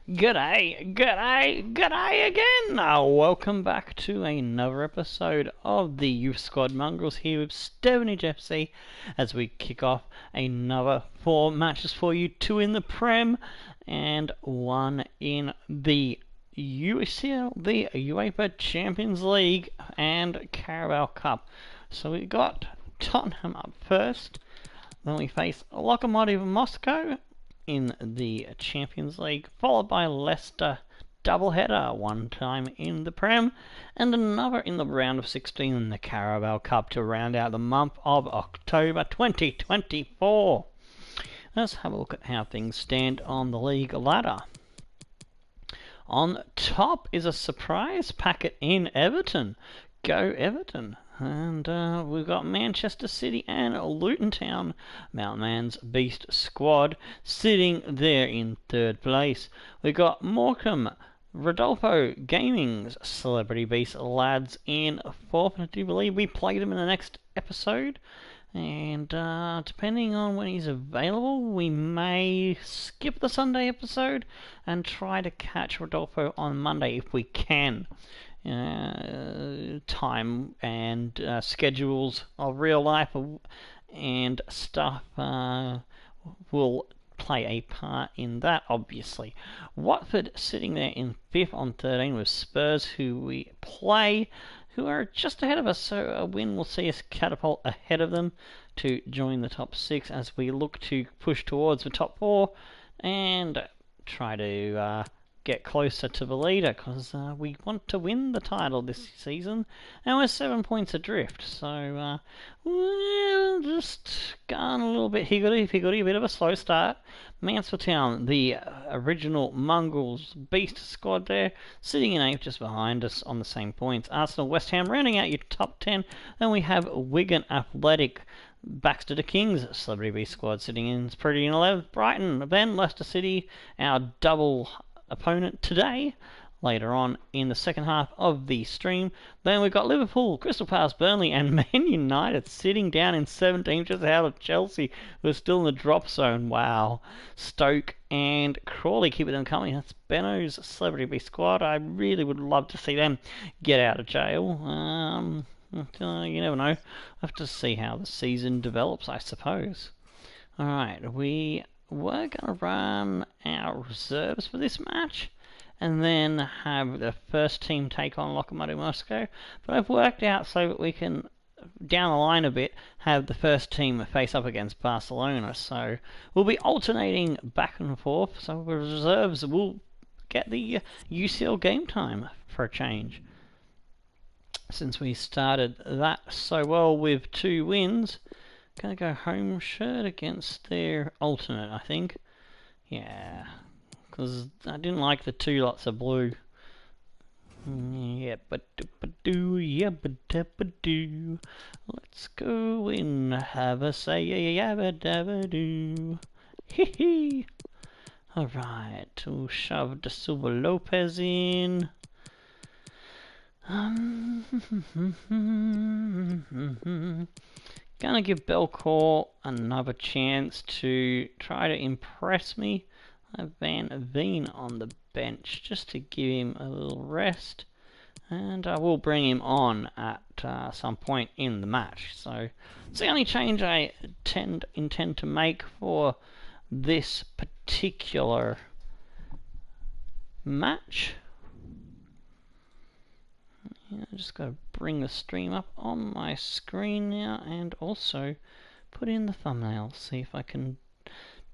G'day again! Welcome back to another episode of the Youth Squad Mongrels here with Stevenage FC as we kick off another 4 matches for you, 2 in the Prem and 1 in the UCL, the UEFA Champions League and Carabao Cup. So we got Tottenham up first, then we face Lokomotiv Moscow in the Champions League, followed by Leicester doubleheader, one time in the Prem and another in the round of 16 in the Carabao Cup to round out the month of October 2024. Let's have a look at how things stand on the league ladder. On top is a surprise packet in Everton. Go Everton. And we've got Manchester City and Luton Town, Mount Man's Beast squad, sitting there in 3rd place. We've got Morecambe, Rodolfo Gaming's Celebrity Beast lads in 4th. I do believe we played him in the next episode. And depending on when he's available, we may skip the Sunday episode and try to catch Rodolfo on Monday if we can. Time and schedules of real life and stuff will play a part in that, obviously. Watford sitting there in 5th on 13 with Spurs, who we play, who are just ahead of us, so a win will see us catapult ahead of them to join the top 6 as we look to push towards the top 4 and try to get closer to the leader, because we want to win the title this season and we're 7 points adrift, so we'll just go on a little bit higgledy-piggledy, a bit of a slow start. Mansfield Town, the original Mongrels Beast squad there, sitting in 8th just behind us on the same points. Arsenal, West Ham rounding out your top 10. Then we have Wigan Athletic, Baxter the Kings Celebrity Beast squad sitting in pretty in 11th. Brighton, then Leicester City, our double opponent today, later on in the second half of the stream. Then we've got Liverpool, Crystal Palace, Burnley and Man United sitting down in 17th, just out of Chelsea, who are still in the drop zone. Wow. Stoke and Crawley keeping them coming. That's Benno's Celebrity Beast squad. I really would love to see them get out of jail. You never know. I'll have to see how the season develops, I suppose. Alright, we're going to run our reserves for this match and then have the first team take on Lokomotiv Moscow. But I've worked out so that we can, down the line a bit, have the first team face up against Barcelona. So we'll be alternating back and forth, so the reserves will get the UCL game time for a change. Since we started that so well with 2 wins, gonna go home shirt against their alternate, I think. Yeah, because I didn't like the 2 lots of blue. Yeah, do. Let's go in, have a say, yabba dabba do. Hee hee. Alright, we'll shove De Silva Lopez in. Gonna give Belcourt another chance to try to impress me. I have Van Veen on the bench just to give him a little rest, and I will bring him on at some point in the match. So it's the only change I intend to make for this particular match. I just got to bring the stream up on my screen now and also put in the thumbnail. See if I can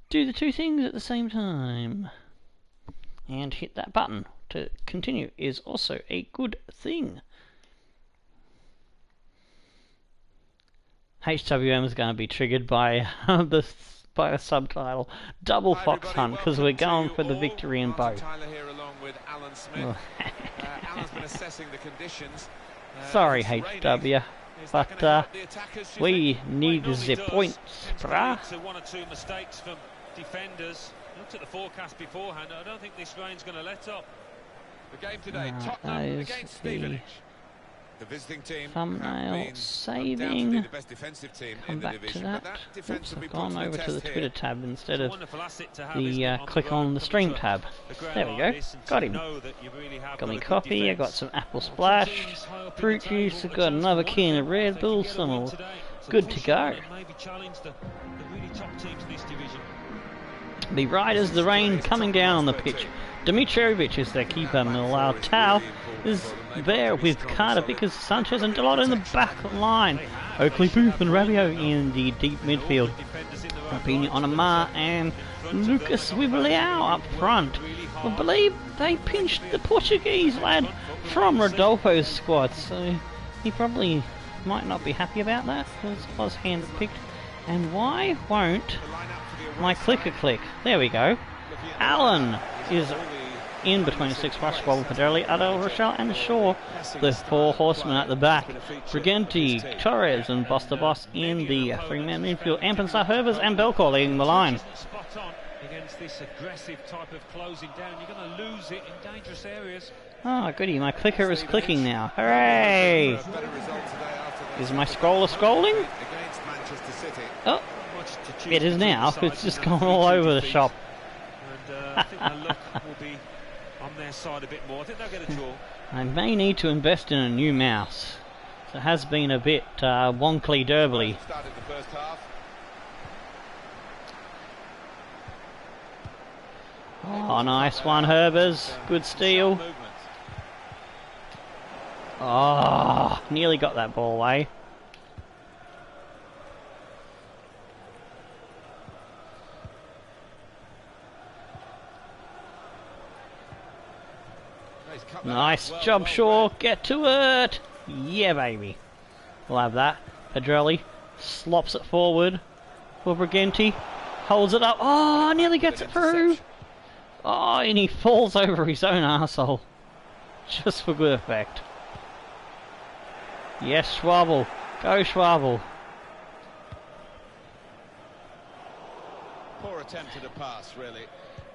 do the 2 things at the same time. And hit that button to continue is also a good thing. HWM is going to be triggered by a subtitle Double Fox Hunt, because we're going for the victory in both. Sorry HW, but we need the points, brah. 1 or 2 mistakes from defenders. Looked at the forecast beforehand. I don't think this rain's going to let up. The game today, Tottenham against Stevenage. The visiting team thumbnail saving. the best defensive team Come in the back to division, that. but that defense Oops, will be I've put gone to the over to the test Twitter here. tab instead of the click on the stream tab. There we go. Got him. Got me coffee. I got some apple splash, fruit juice. I got another can of Red Bull. Some good to go. The Riders, the rain coming down on the pitch. Dimitrovic is their keeper. Militao is there with Carter because Sanchez and Delot in the back line. Oakley, Booth and Rabiot in the deep midfield. Rapinha, Onamar and Lucas Wibliao up front. I believe they pinched the Portuguese lad from Rodolfo's squad, so he probably might not be happy about that because it was hand-picked. And why won't my clicker click? There we go. Allen is in between six rush Wobble Pedrelli, Adel Rochelle and Shaw, the four horsemen at the back. Briganti, Torres and Boss in the three-man midfield. Ampenstar, Herbers and Belcourt leading the line. Against this aggressive type of closing down, you're going to lose it in dangerous areas. Oh goody, my clicker is clicking now. Hooray! Is my scroller scrolling? Oh, it is now. It's just gone all over the shop. And I think the look will be on their side a bit more. I think they'll get a draw. I may need to invest in a new mouse. It has been a bit wonkly derbly. Oh, nice one, Herbers. Good steal. Oh, nearly got that ball away. Nice job, Shaw. Get to it. Yeah, baby. We'll have that. Pedrelli slops it forward for Briganti. Holds it up. Oh, nearly gets it through. Oh, and he falls over his own arsehole. Just for good effect. Yes, Schwabel. Go, Schwabel. Poor attempt at a pass, really.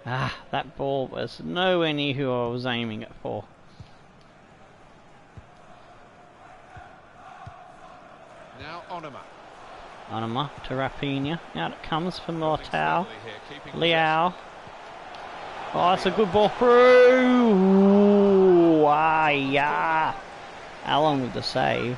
Ah, that ball was nowhere near who I was aiming it for. Now Onama. Onama to Rapinha. Out it comes for Militao. Liao. Oh, it's a good ball through. Ooh, ah, yeah. Allen with the save.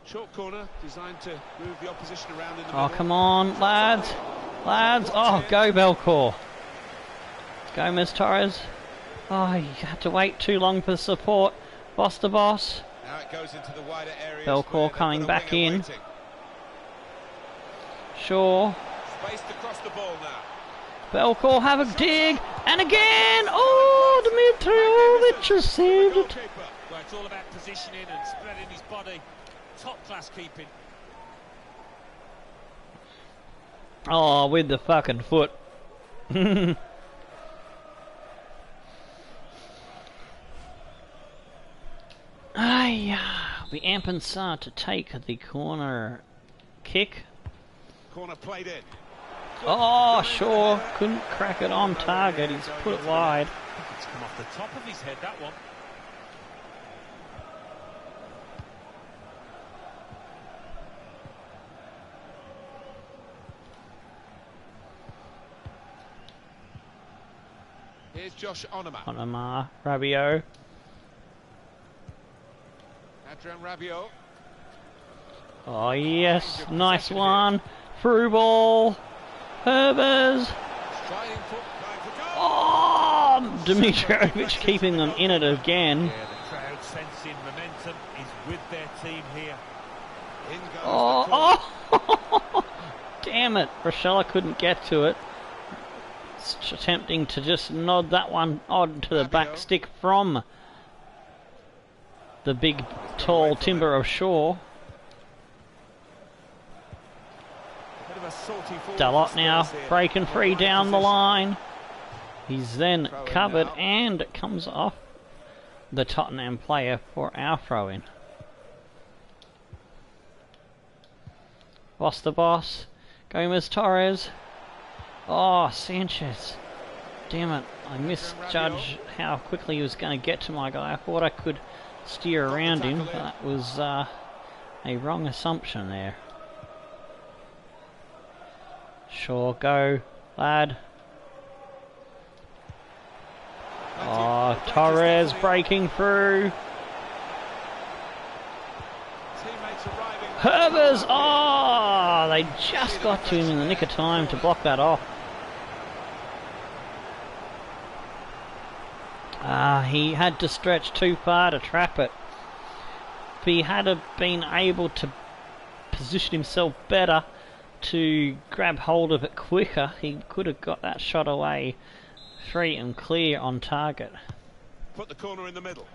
Short corner designed to move the opposition around in the Oh, middle. come on, lads. Lads. Oh, go Belcourt. Gomez Torres. Oh, you had to wait too long for the support. Boss to boss. Now it goes into the wider areas. Belcourt coming back in. Shaw. Spaced across the ball now. Belcourt have a dig. And again. Oh, Dimitrovic has saved it. Well, it's all about positioning and spreading his body. Top class keeping. Oh, with the fucking foot. The Ampenstar to take the corner kick. Corner played in. Oh, sure. Couldn't crack it on target. He's put it wide. It's come off the top of his head, that one. Here's Josh Onama. Onama, Rabiot. Adrian Rabiot. Oh, yes. Nice one. Through ball. Herbers. Oh, Dimitrovic keeping them in it again. Yeah, the crowd sensing momentum is with their team here. Oh, damn it. Rochelle couldn't get to it. It's attempting to just nod that one onto the back stick from the big, tall timber of Shaw. Dalot now breaking free down the line. He's then Throw in covered now. and it comes off the Tottenham player for our throw-in. Boss the boss. Gomez Torres. Oh, Sanchez. Damn it. I misjudged how quickly he was going to get to my guy. I thought I could steer around him. But that was a wrong assumption there. Sure, go, lad. Oh, Torres breaking through. Herbers! Oh, they just got to him in the nick of time to block that off. He had to stretch too far to trap it. If he had been able to position himself better to grab hold of it quicker, he could have got that shot away free and clear on target. Put the corner in the middle.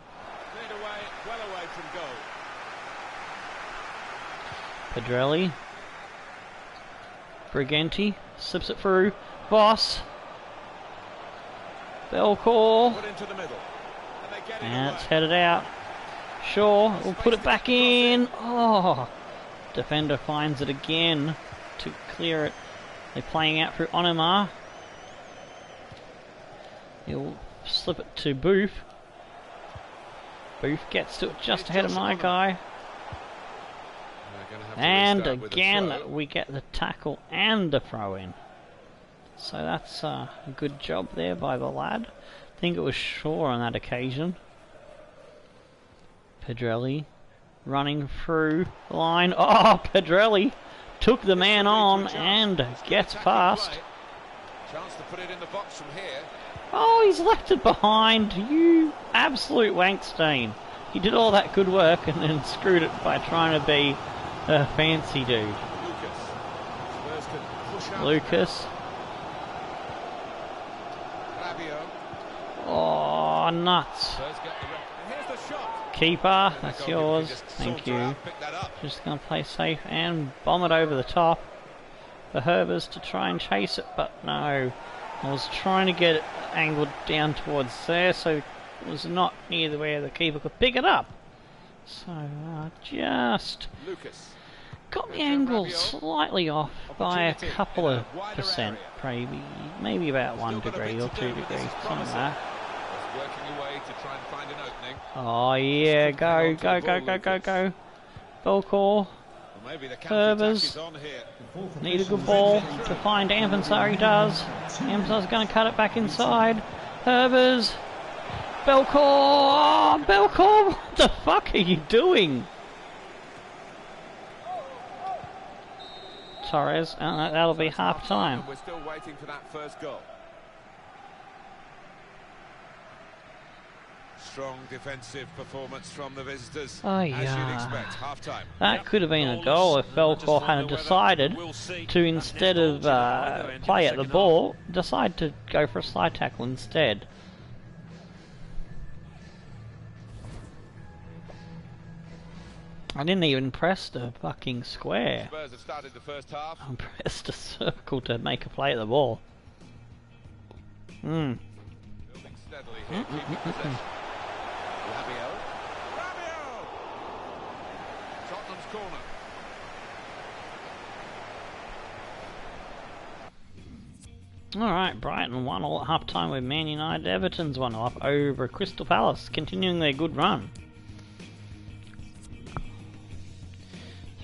Cleared away, well away from goal. Pedrelli. Briganti slips it through. Boss. Belcourt. Put into the middle. And they get it And away. it's headed out. Shaw will put it back in. Oh, defender finds it again to clear it. They're playing out through Onimar. He'll slip it to Booth. Booth gets to it just ahead of my guy. They're gonna have to And restart with a again, throw. we get the tackle and the throw in. So that's a good job there by the lad. I think it was Shaw on that occasion. Pedrelli running through the line. Oh, Pedrelli took the man on and gets past. Chance to put it in the box from here. Oh, he's left it behind. You absolute wankstain. He did all that good work and then screwed it by trying to be a fancy dude. Lucas. Spurs can push out. Lucas. Rabiot. Oh, nuts. Spurs get the rep. And here's the shot. Keeper, And that's the goalkeeper yours. can just Thank saunter you. out, pick that up. Just going to play safe and bomb it over the top. For Herbers to try and chase it, but no. I was trying to get it angled down towards there, so it was not near the where the keeper could pick it up. So just Lucas. got the angle slightly off by a couple of percent, maybe about 1 degree or 2 degrees, something like that. Just working away to try and find an opening. Oh yeah, go, go, go, go, go, go. Belcourt. Well, maybe the counter-attack Herbers. is on here. Need a good ball to find Ampensar. He does. Ampensar's going to cut it back inside. Herbers. Belcourt. Oh, Belcourt, what the fuck are you doing? Torres. That'll be half time. And we're still waiting for that first goal. Strong defensive performance from the visitors, Oh, as yeah. you'd expect. Half time. That could have been a goal if Belcourt had decided to, instead of play at the ball, decide to go for a slide tackle instead. I didn't even press the fucking square. Spurs have started the first half. I pressed a circle to make a play at the ball. Building steadily here, keeping possession. Rabiot. Rabiot! Tottenham's corner. Alright, Brighton 1-1 at half time with Man United. Everton's 1-0 up over Crystal Palace, continuing their good run.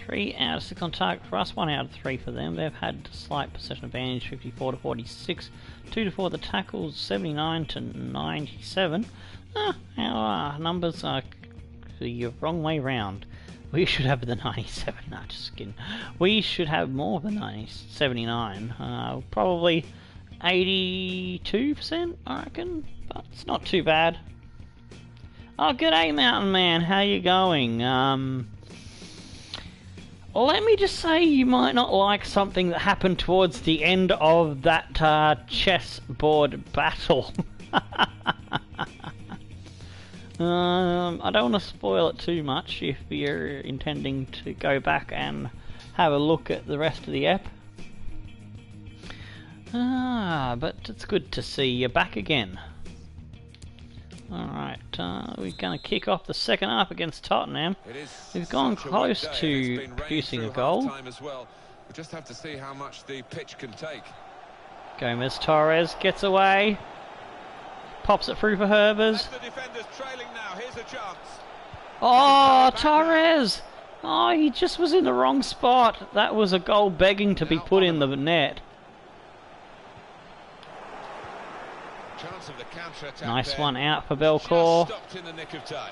3 out of 6 on target for us, 1 out of 3 for them. They've had slight possession advantage, 54 to 46, 2 to 4 the tackles, 79 to 97. Our numbers are the wrong way round. We should have the 97. No, just kidding. We should have more than 79. Probably 82%, I reckon. But it's not too bad. Oh, g'day, Mountain Man. How you going? Let me just say you might not like something that happened towards the end of that chessboard battle. I don't want to spoil it too much if you're intending to go back and have a look at the rest of the ep. But it's good to see you back again. Alright, we're going to kick off the second half against Tottenham. We've gone close to producing a goal. Well. We just have to see how much the pitch can take. Gomez Torres gets away. Pops it through for Herbers. The defender's trailing now. Here's a chance. Oh, Torres! Oh, he just was in the wrong spot. That was a goal begging to be put in the net. Chance of the counter-attack. Nice one out for Belcourt. Stopped in the nick of time.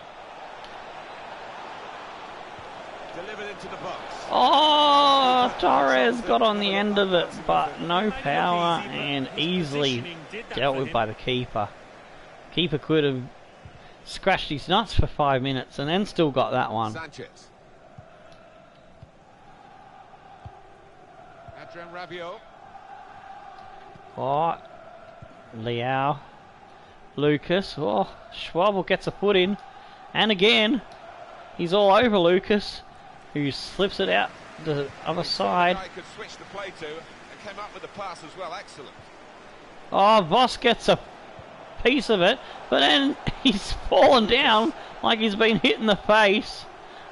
Delivered into the box. Oh, Torres got on the end of it, but no power and easily dealt with by the keeper. Keeper could have scratched his nuts for 5 minutes and then still got that one. Sanchez. Adrian Rabiot. Oh, Leao. Lucas. Oh, Schwabel gets a foot in. And again, he's all over Lucas, who slips it out the other side. Could switch the play to and came up with the pass as well. Excellent. Oh, Voss gets a piece of it, but then he's fallen down like he's been hit in the face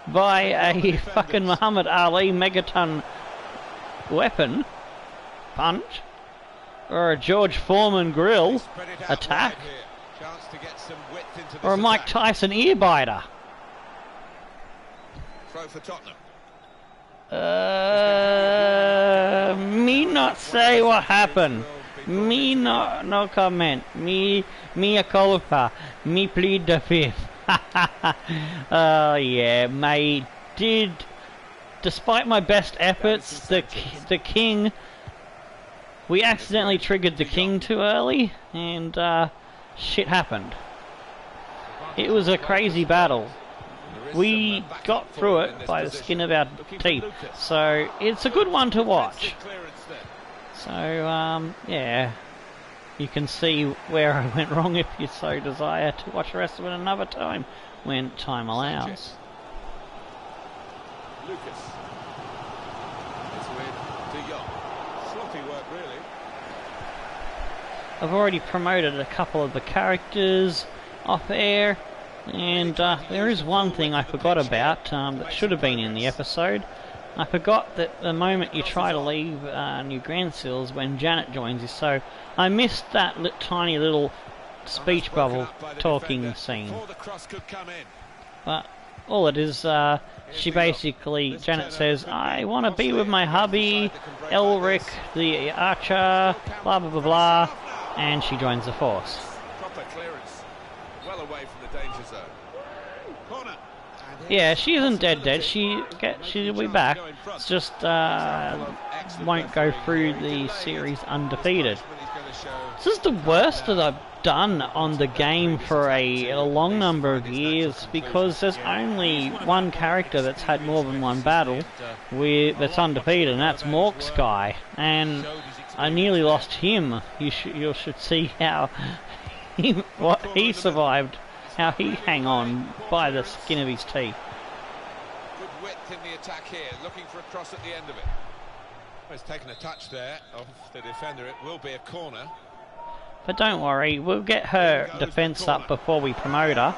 by a fucking Muhammad Ali megaton weapon punch or a George Foreman grill attack or a Mike Tyson ear biter. Throw for Tottenham. Me not say what happened. Me no comment. Me a culpa. Me plead the fifth. Oh yeah, mate. Despite my best efforts, the king. We accidentally triggered the king too early, and shit happened. It was a crazy battle. We got through it by the skin of our teeth, so it's a good one to watch. So, yeah, you can see where I went wrong if you so desire to watch the rest of it another time, when time allows. Lucas. It's with De Jong. Sloppy work, really. I've already promoted a couple of the characters off air. And there is one thing I forgot about that should have been in the episode. I forgot that the moment you try to leave New Grandseals when Janet joins you, so I missed that tiny little speech bubble talking scene. But all it is, she basically, Janet says, I want to be with my hubby, Elric the archer, blah blah blah blah, and she joins the force. Proper clearance. Well away from the danger zone. Corner. Yeah, she isn't dead. She'll be back. It's just won't go through the series undefeated. This is the worst that I've done on the game for a long number of years, because there's only one character that's had more than one battle that's undefeated, and that's Morksky, and I nearly lost him. You should see how what he survived. How he hang on by the skin of his teeth. Good width in the attack here, looking for a cross at the end of it. Well, he's taken a touch there of the defender. It will be a corner. But don't worry, we'll get her defence up before we promote her.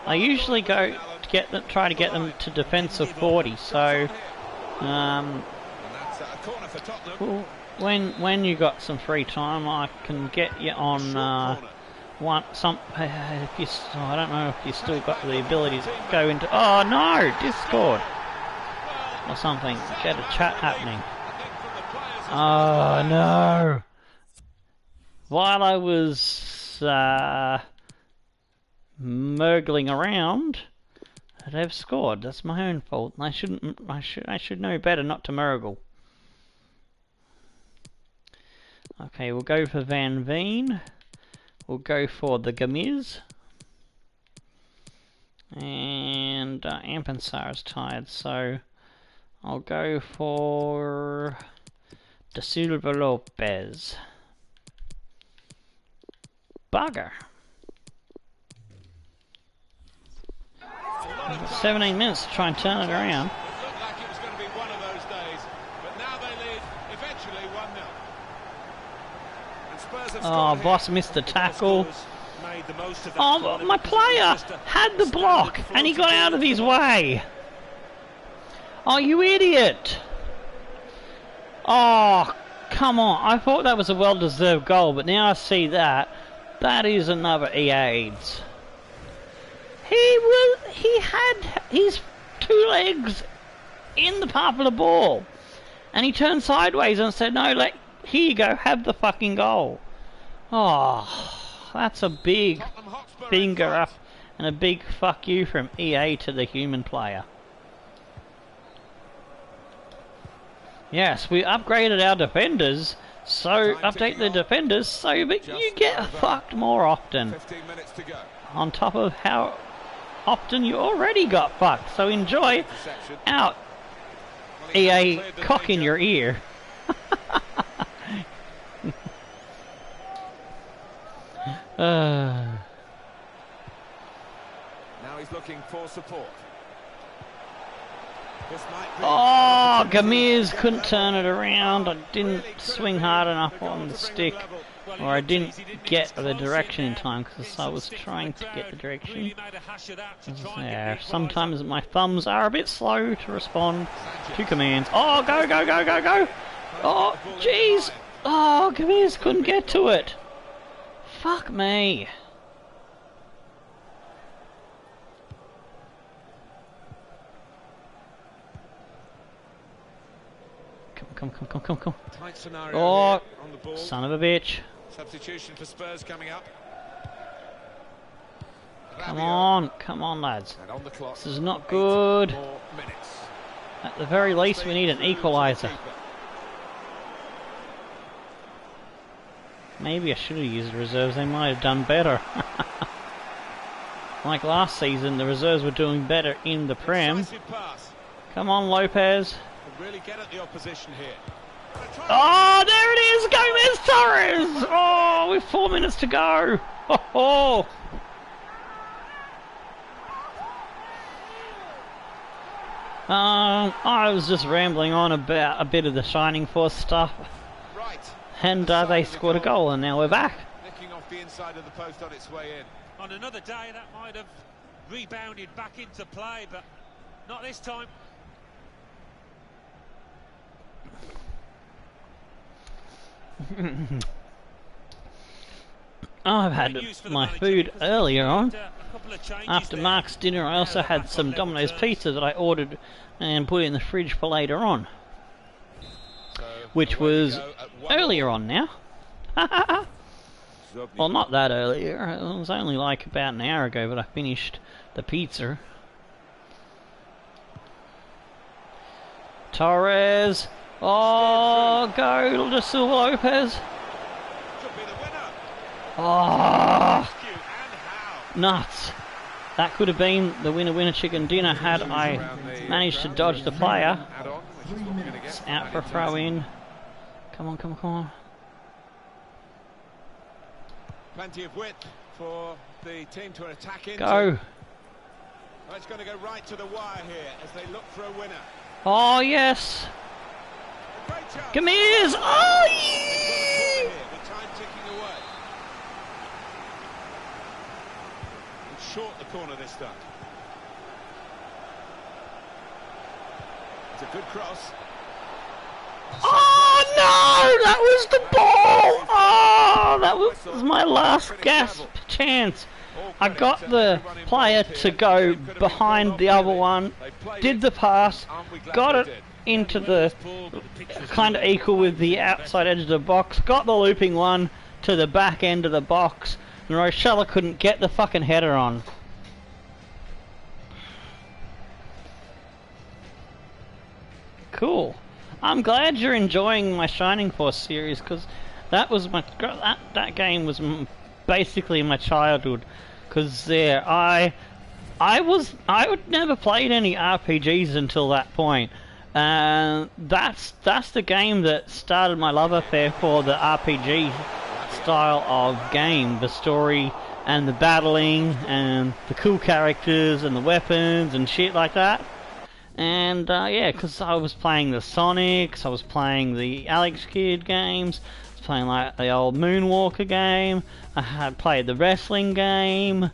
I usually go to try to get them to defence of 40. So, when you got some free time, I can get you on. I don't know if you still got the ability to go into. Oh no, Discord or something. Get a chat happening. Oh no! While I was murgling around, they've scored. That's my own fault. I should know better not to murgle. Okay, we'll go for Van Veen. We'll go for the Gamiz. And Ampensar is tired, so I'll go for Da Silva Lopez. Bugger. 17 minutes to try and turn it around. It looked like it was going to be one of those days, but now they lead eventually 1-0. have Oh, scored boss here. missed the tackle. Oh, my player had the block and he got out of his way. Oh, you idiot. Oh, come on. I thought that was a well-deserved goal, but now I see that. That is another AIDS. He had his two legs in the path of the ball. And he turned sideways and said, no, here you go, have the fucking goal. Oh, that's a big finger up and a big fuck you from EA to the human player. Yes, we upgraded our defenders, so update the defenders so that you get fucked more often. 15 minutes to go. On top of how often you already got fucked, so enjoy out EA cock in your ear. Now he's looking for support. This might be Oh, Gamiz couldn't turn it around. I didn't swing hard enough on the stick, or I didn't get the direction in time because I was trying to get the direction. Yeah, sometimes my thumbs are a bit slow to respond to commands. Oh, go, go, go, go, go! Oh, jeez! Oh, Gamiz couldn't get to it. Fuck me. Come. tight scenario Oh, here on the ball. son of a bitch. Substitution for Spurs coming up. Come Rabiot. on, lads. And on the clock, This is not 8 good. more minutes. At the very least, we need an equaliser. Maybe I should have used the reserves, they might have done better. Like last season, the reserves were doing better in the Prem. Decisive pass. Come on, Lopez. Can really get at the opposition here. Oh, there it is! Gomez Torres! Oh, with 4 minutes to go. Oh. I was just rambling on about a bit of the Shining Force stuff. Right. And they scored a goal, and now we're back. Nicking off the inside of the post on its way in. On another day, that might have rebounded back into play, but not this time. I've had my food earlier on. After Mark's dinner, I also had some Domino's pizza that I ordered and put in the fridge for later on. Which was earlier on now. Well, not that earlier. It was only like about an hour ago, but I finished the pizza. Torres. Oh, go to Silva Lopez. Oh, nuts. That could have been the winner chicken dinner had I managed to dodge the player. It's out for a throw in. Come on. Plenty of width for the team to attack into. Go. Well, it's going to go right to the wire here as they look for a winner. Oh, yes. Gamiz. Oh, yeah. The time ticking away. It's short the corner this time. It's a good cross. Oh, no. That was the ball. Oh, that was my last gasp chance. I got the player to go behind the other one, did the pass, got it into the kind of equal with the outside edge of the box, got the looping one to the back end of the box, and Rochella couldn't get the fucking header on. Cool. I'm glad you're enjoying my Shining Force series, because that was my that game was basically my childhood. Because there, I would never played any RPGs until that point. That's the game that started my love affair for the RPG style of game, the story and the battling and the cool characters and the weapons and shit like that. And yeah, because I was playing the Sonics, I was playing the Alex Kidd games, I was playing like the old Moonwalker game. I had played the wrestling game,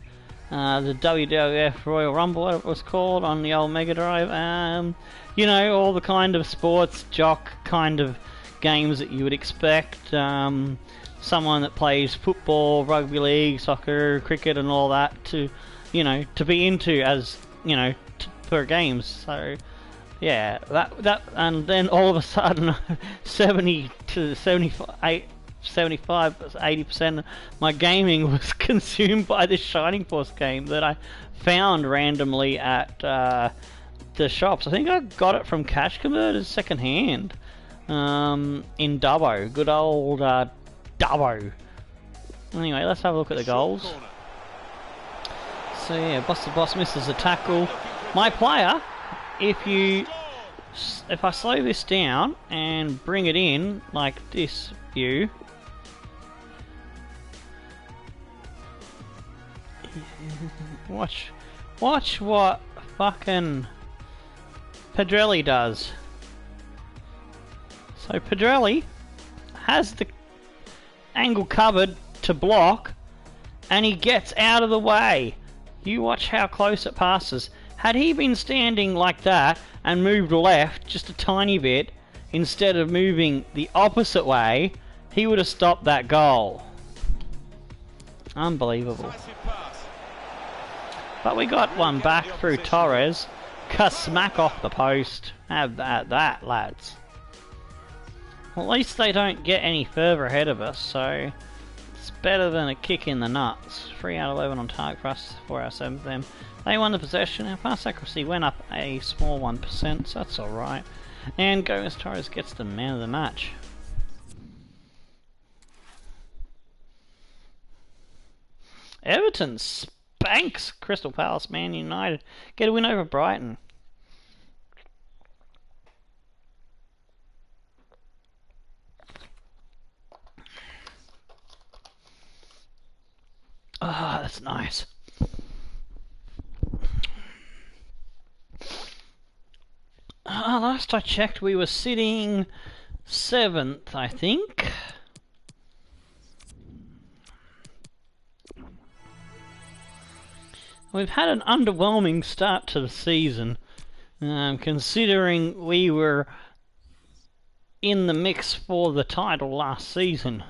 the WWF Royal Rumble, whatever it was called, on the old Mega Drive. You know, all the kind of sports jock kind of games that you would expect. Someone that plays football, rugby league, soccer, cricket, and all that to, you know, to be into as, you know, for games. So yeah, that and then all of a sudden 70 to 75 80% of my gaming was consumed by this Shining Force game that I found randomly at the shops. I think I got it from Cash Converters second hand in Dubbo, good old Dubbo. Anyway, let's have a look at the goals. So yeah, Boss misses a tackle. My player, if I slow this down and bring it in like this view, watch what fucking Pedrelli does. So Pedrelli has the angle covered to block, and he gets out of the way. You watch how close it passes. Had he been standing like that and moved left just a tiny bit instead of moving the opposite way, he would have stopped that goal. Unbelievable. But we got one back through Torres. Smack off the post. Have that, lads. Well, at least they don't get any further ahead of us, so it's better than a kick in the nuts. 3 out of 11 on target for us, 4 out of 7 for them. They won the possession. Our pass accuracy went up a small 1%, so that's alright. And Gomez Torres gets the man of the match. Everton spanks Crystal Palace. Man United get a win over Brighton. Ah, oh, that's nice. Last I checked, we were sitting 7th, I think. We've had an underwhelming start to the season, considering we were in the mix for the title last season.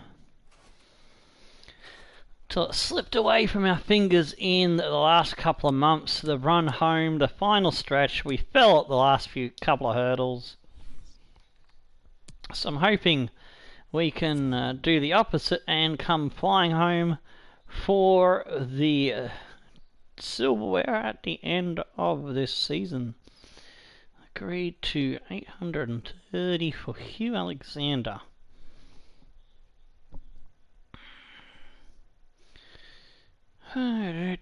Till it slipped away from our fingers in the last couple of months. The run home, the final stretch, we fell at the last couple of hurdles. So I'm hoping we can do the opposite and come flying home for the silverware at the end of this season. Agreed to 830 for Hugh Alexander. If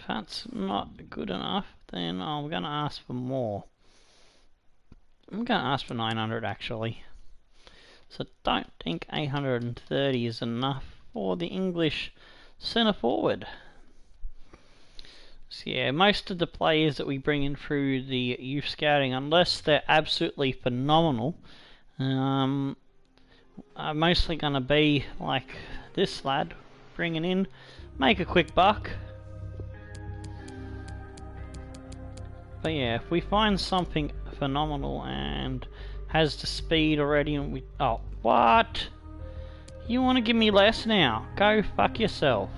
that's not good enough, then I'm going to ask for more. I'm going to ask for 900 actually. So don't think 830 is enough for the English centre forward. So yeah, most of the players that we bring in through the youth scouting, unless they're absolutely phenomenal, are mostly going to be like this lad, bringing in, make a quick buck. But yeah, if we find something phenomenal and has the speed already, and we... Oh, what? You want to give me less now? Go fuck yourself.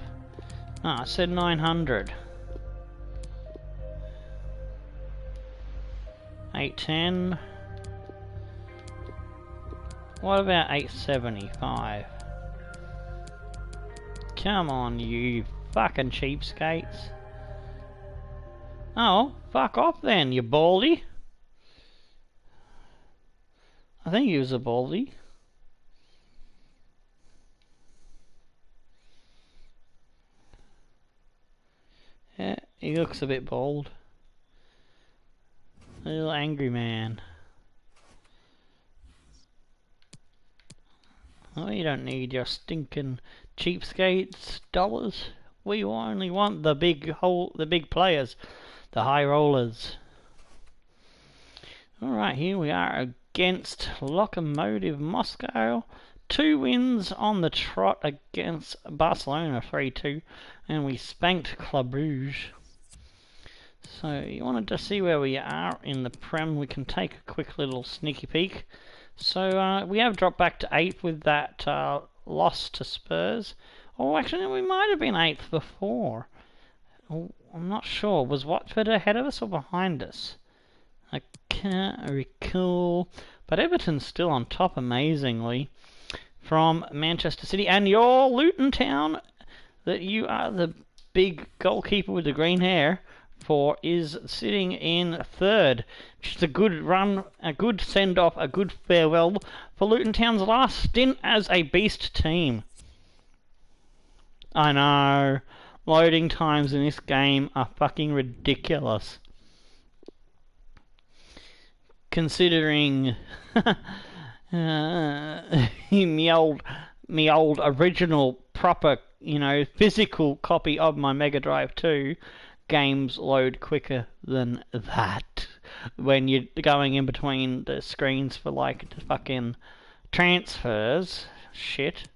No, I said 900. 810. What about 875? Come on, you fucking cheapskates. Oh, fuck off then, you baldy. I think he was a baldy. Yeah, he looks a bit bald. A little angry man. Oh, you don't need your stinking cheapskates dollars. We only want the big players, the high rollers. Alright, here we are against Lokomotiv Moscow. 2 wins on the trot against Barcelona 3-2, and we spanked Club Brugge. So you wanted to see where we are in the Prem. We can take a quick little sneaky peek. So we have dropped back to 8th with that loss to Spurs. Oh, actually, we might have been 8th before. Oh, I'm not sure. Was Watford ahead of us or behind us? I can't recall. But Everton's still on top, amazingly, from Manchester City. And your Luton Town, that you are the big goalkeeper with the green hair for, is sitting in 3rd. Just a good run, a good send-off, a good farewell for Luton Town's last stint as a beast team. I know. Loading times in this game are fucking ridiculous. Considering me old original proper, physical copy of my Mega Drive 2, games load quicker than that when you're going in between the screens for like fucking transfers. Shit.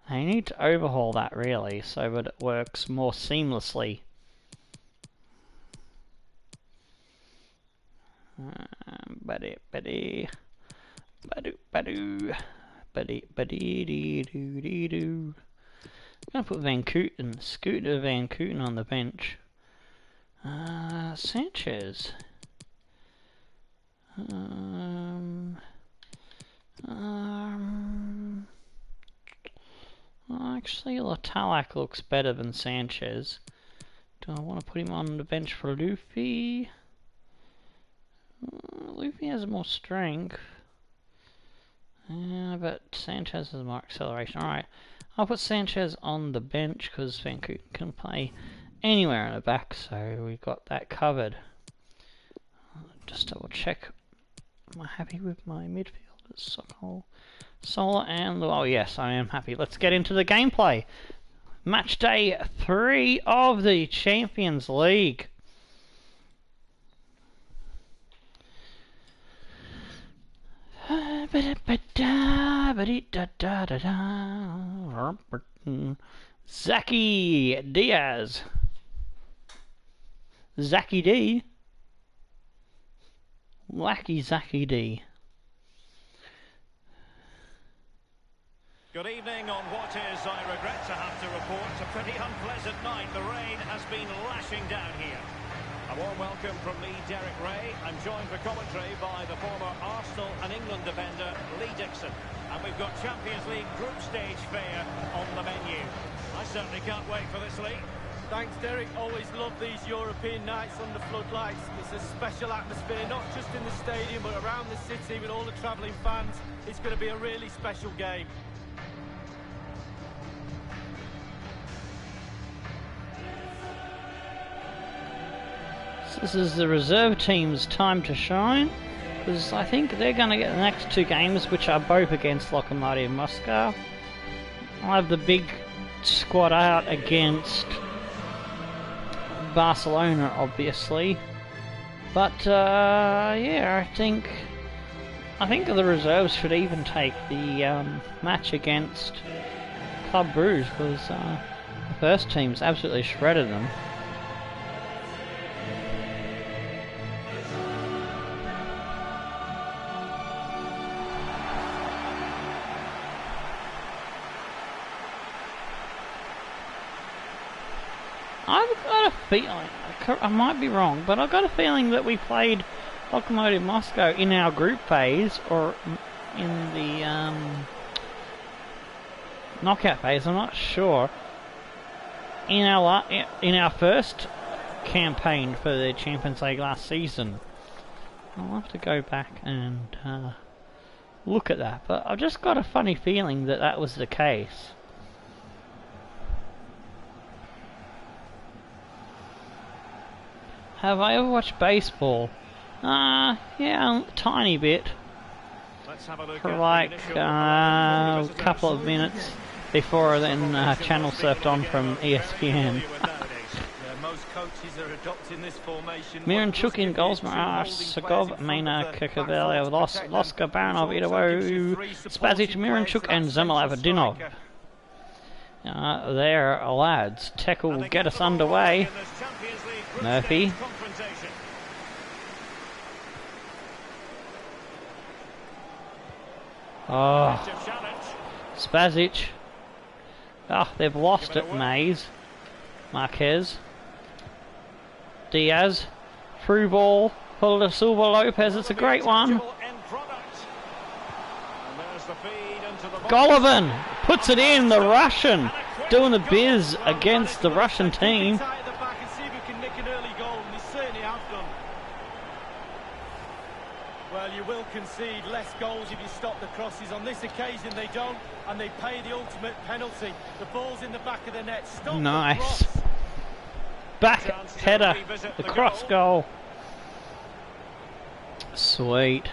I need to overhaul that really so that it works more seamlessly. I'm gonna put Scooter Van Kooten on the bench. Sanchez. Actually, Latalak looks better than Sanchez. Do I want to put him on the bench for Luffy? Luffy has more strength. But Sanchez has more acceleration. Alright, I'll put Sanchez on the bench because Van Kooten can play anywhere in the back, so we've got that covered. Just double check. Am I happy with my midfielders? Solar and... oh yes, I am happy. Let's get into the gameplay. Match day 3 of the Champions League. Zaki Diaz. Zaki D. Wacky Zaki D. Good evening on what is, I regret to have to report, a pretty unpleasant night. The rain has been lashing down here. A warm welcome from me, Derek Ray. I'm joined for commentary by the former Arsenal and England defender, Lee Dixon. And we've got Champions League group stage fare on the menu. I certainly can't wait for this, Lee. Thanks, Derek. Always love these European nights under floodlights. It's a special atmosphere, not just in the stadium, but around the city with all the travelling fans. It's going to be a really special game. This is the reserve team's time to shine, because I think they're going to get the next 2 games, which are both against Lokomotiv Moscow. I'll have the big squad out against Barcelona, obviously. But yeah, I think the reserves should even take the match against Club Brugge, because the first team's absolutely shredded them. I've got a feeling, I might be wrong, but I've got a feeling that we played Lokomotiv Moscow in our group phase, or in the knockout phase, I'm not sure, in our first campaign for the Champions League last season. I'll have to go back and look at that, but I've just got a funny feeling that that was the case. Have I ever watched baseball? Yeah, a tiny bit. Let's have a look For like a couple of minutes before then channel surfed on from ESPN. most coaches are adopting this formation. Miranchuk in goals, Marash, Sagov, Mena, Kakavelia, Loska, Baranov, Idawo, Spazic, Miranchuk, and Zemalavadinov. There, lads. Tackle will get us underway. Murphy. Oh, Spazic. Ah, they've lost it, Mays. Marquez. Diaz. Through ball. Hulda Silva Lopez, it's a great one. Golovin puts it in, the Russian. Doing the biz against the Russian team. Well, you will concede less goals if you stop the crosses. On this occasion they don't, and they pay the ultimate penalty. The ball's in the back of the net. Stop. Nice. Back header, the cross goal. Sweet.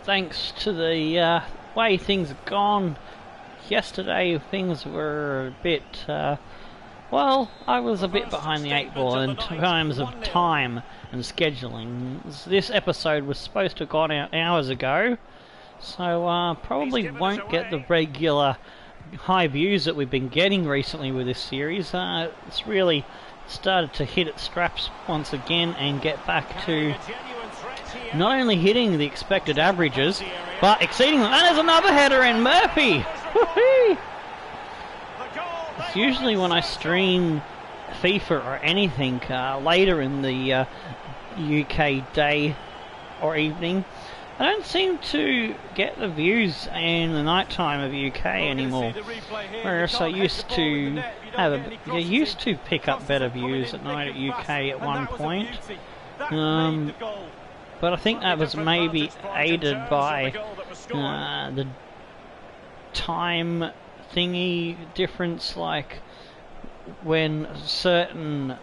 Thanks to the way things have gone yesterday, things were a bit, well, I was a bit behind the 8 ball in terms of time and scheduling. This episode was supposed to have gone out hours ago, so probably won't get the regular high views that we've been getting recently with this series. It's really started to hit its straps once again and get back to not only hitting the expected averages, but exceeding them. And there's another header in, Murphy! Woohoo! It's usually when I stream FIFA or anything later in the UK day or evening, I don't seem to get the views in the night time of UK anymore. Whereas I used to pick up better views at night at UK at one point. But I think that was maybe aided by the time thingy difference, like when certain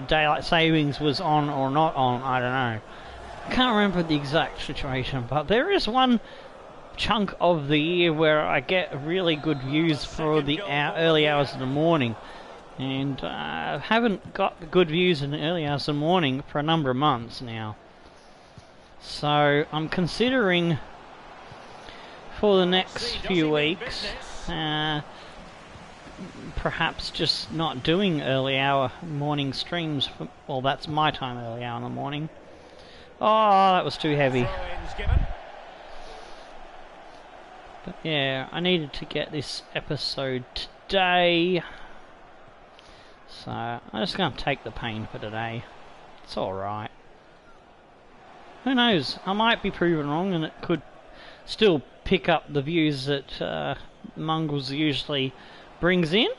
daylight savings was on or not on, I don't know. I can't remember the exact situation, but there is one chunk of the year where I get really good views for the early hours of the morning, and I haven't got good views in the early hours of the morning for a number of months now. So I'm considering for the next few weeks perhaps just not doing early hour morning streams. Well, that's my time, early hour in the morning. Oh, that was too heavy. But yeah, I needed to get this episode today, so I'm just going to take the pain for today. It's alright. Who knows, I might be proven wrong and it could still pick up the views that Mongrels usually brings in.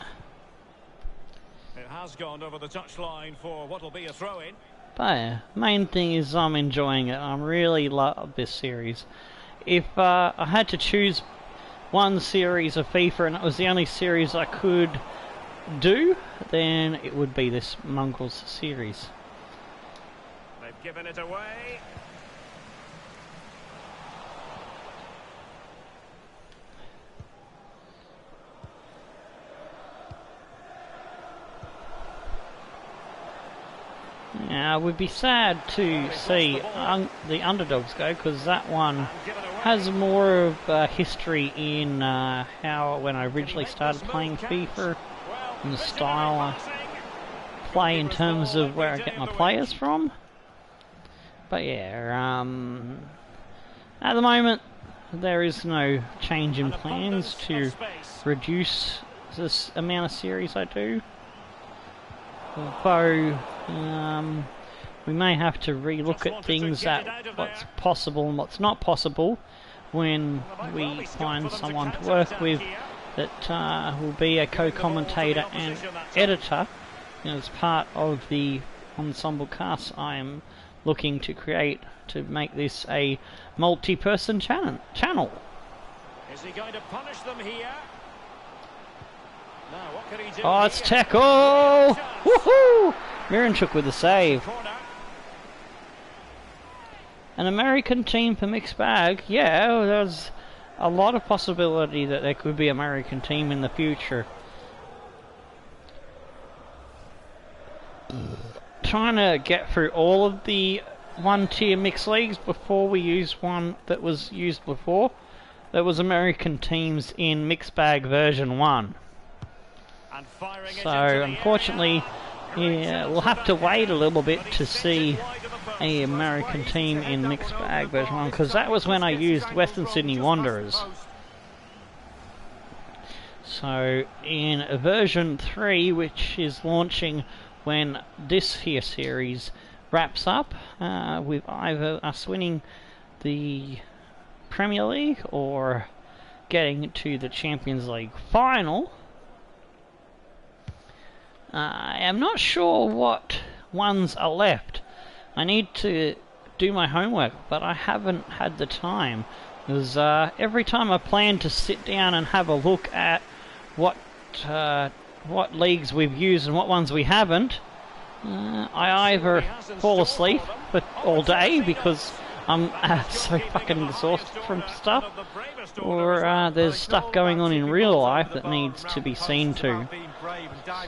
It has gone over the touchline for what will be a throw-in. But yeah, main thing is I'm enjoying it. I really love this series. If I had to choose one series of FIFA and it was the only series I could do, then it would be this Mongrels series. They've given it away. Now, it would be sad to see the underdogs go, because that one has more of history in how when I originally started playing FIFA and the style I play in terms of where I get my players from. But yeah, at the moment there is no change in plans to reduce this amount of series I do. Although we may have to re-look at things at what's possible and what's not possible when we find someone to work with that will be a co-commentator and editor as part of the ensemble cast I am looking to create to make this a multi-person channel. Is he going to punish them here? Now, what can he do? Oh, it's tackle! Woohoo! Miranchuk with the save. An American team for mixed bag. Yeah, there's a lot of possibility that there could be an American team in the future. Trying to get through all of the one-tier mixed leagues before we use one that was used before. There was American teams in Mixed Bag version 1. So unfortunately, yeah, we'll have to wait a little bit to see a American team in Mixed Bag version 1, because that was when I used Western Sydney Wanderers. So in version 3, which is launching when this here series wraps up, with either us winning the Premier League or getting to the Champions League final, I am not sure what ones are left. I need to do my homework, but I haven't had the time. Because every time I plan to sit down and have a look at what leagugues we've used and what ones we haven't, I either fall asleep all day because I'm so fucking exhausted from stuff, or there's stuff going on in real life that needs to be seen to. So,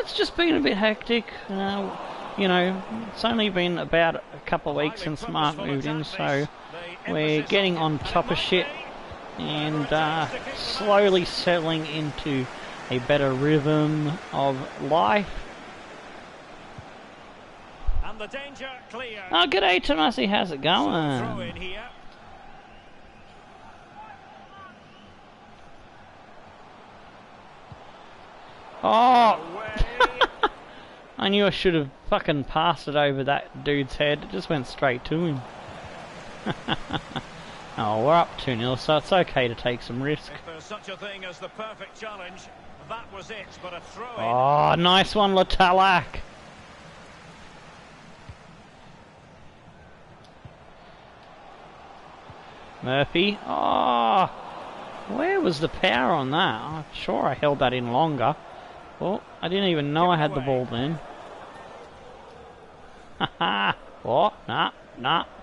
it's just been a bit hectic. You know, it's only been about a couple of weeks since Mark moved in, so we're getting on top of shit and slowly settling into a better rhythm of life. And the danger clear. Oh, g'day Tomasi, how's it going? Throw in here. Oh! I knew I should have fucking passed it over that dude's head. It just went straight to him. Oh, we're up 2-0, so it's okay to take some risk. If there's such a thing as the perfect challenge, that was it, but a throw in. Oh, nice one, Latalak. Murphy. Oh, where was the power on that? I'm sure I held that in longer. Well, I didn't even know I had the ball then. Haha. What? Nah.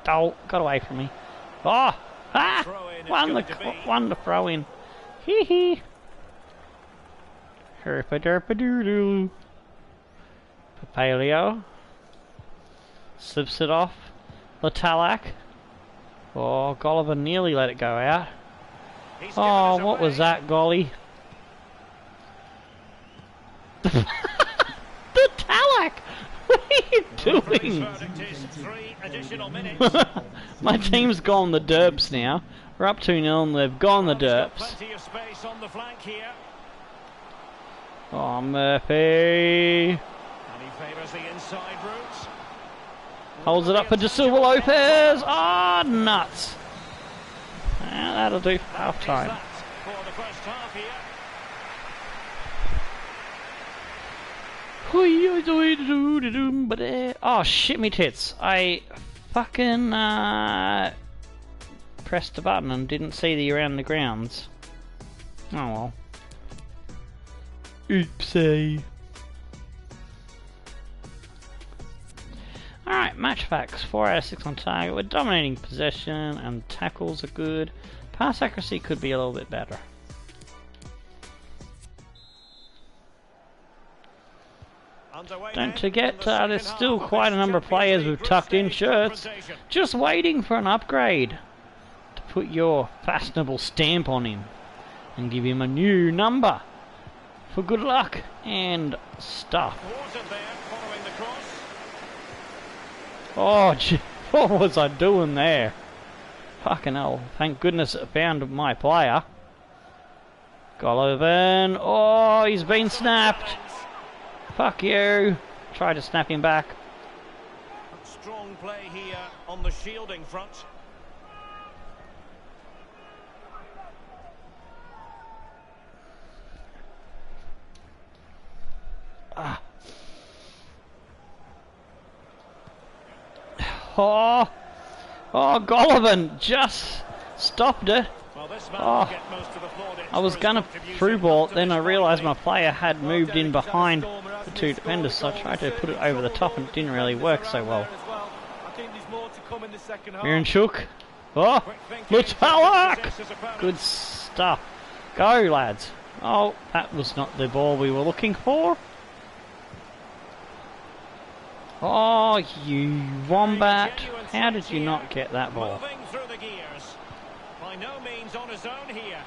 Oh, got away from me. Oh, one to throw in. Hee hee. Herpa derpa doo doo. Papaleo. Slips it off. Latalak. Oh, Gulliver nearly let it go out. Oh, what was that, golly? The Talak! What are you doing? My team's gone the derps now. We're up 2-0 and they've gone the derps. Oh, Murphy. Holds it up for De Silva Lopez. Ah, oh, nuts. Yeah, that'll do for half time. Oh shit me tits. I fucking pressed the button and didn't see the around the grounds. Oh well. Oopsie. Alright, match facts. 4 out of 6 on target. We're dominating possession and tackles are good. Pass accuracy could be a little bit better. Don't forget, there's still quite a number of players with tucked in shirts just waiting for an upgrade to put your fashionable stamp on him and give him a new number for good luck and stuff. Oh, gee, what was I doing there? Fucking hell, thank goodness it found my player. Golovin, oh, he's been snapped. Fuck you. Try to snap him back. Strong play here on the shielding front. Oh, Golovin just stopped it. Oh, I was gonna through ball, then I realised my player had moved in behind the two defenders, so I tried to put it over the top and it didn't really work so well. Miranchuk, Oh, Quick thinking to Lutalak! possess his opponent. Good stuff. Go, lads. Oh, that was not the ball we were looking for. Oh, you wombat. How did you not get that ball? Moving through the gears. By no means on his own here.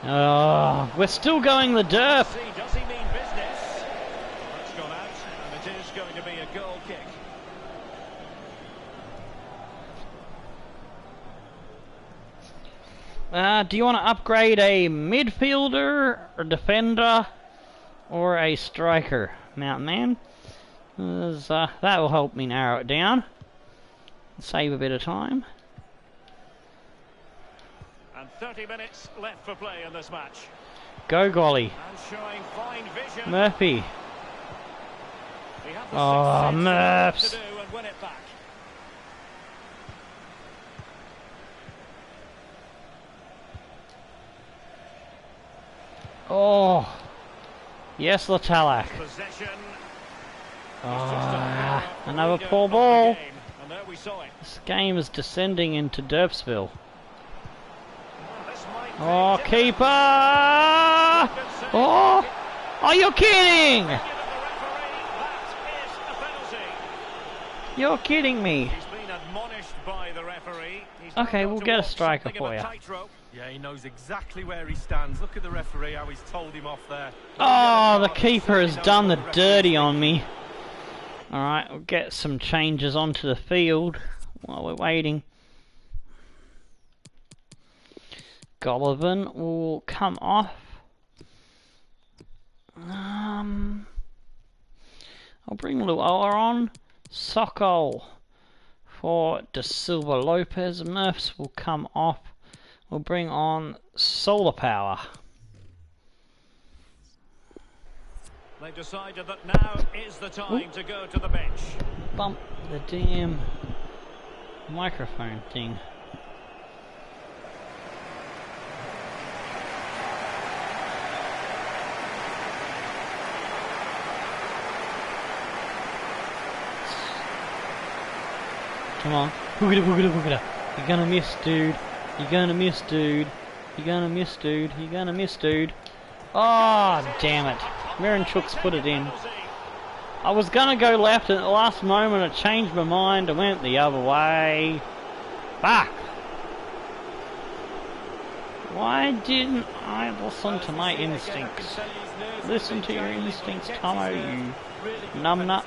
Oh, we're still going the derp. See, does he mean business? That's gone out, and it is going to be a goal kick. Do you want to upgrade a midfielder, a defender, or a striker, Mountain Man? That will help me narrow it down. Save a bit of time. And 30 minutes left for play in this match. Go, Golly. And showing fine vision. Murphy. He had the Oh, sixth sense Murphs. to do and win it back. Oh. Yes, Lutalak. Possession. Another poor ball. And there we saw it. This game is descending into Derpsville. This might be Oh, different. keeper! Oh, are you kidding? Give it the referee. That is a penalty. You're kidding me. He's been admonished by the referee. He's Okay, now we'll got to get a walk striker something for of a you. tightrope. Yeah, he knows exactly where he stands. Look at the referee, how he's told him off there. Oh, the keeper has done the dirty on me. Alright, we'll get some changes onto the field while we're waiting. Golovin will come off. I'll bring Luola on. Sokol for De Silva Lopez. Murphs will come off. We'll bring on Solar Power. They've decided that now is the time to go to the bench. Bump the damn microphone thing. Come on. Hoogada, hoogada, hoogada. You're gonna miss, dude. You're gonna miss, dude. You're gonna miss, dude. You're gonna miss, dude. Oh, damn it. Miranchuk's put it in. I was gonna go left and at the last moment I changed my mind and went the other way. Fuck! Why didn't I listen to my instincts? Listen to your instincts, Tomo, you numbnuts.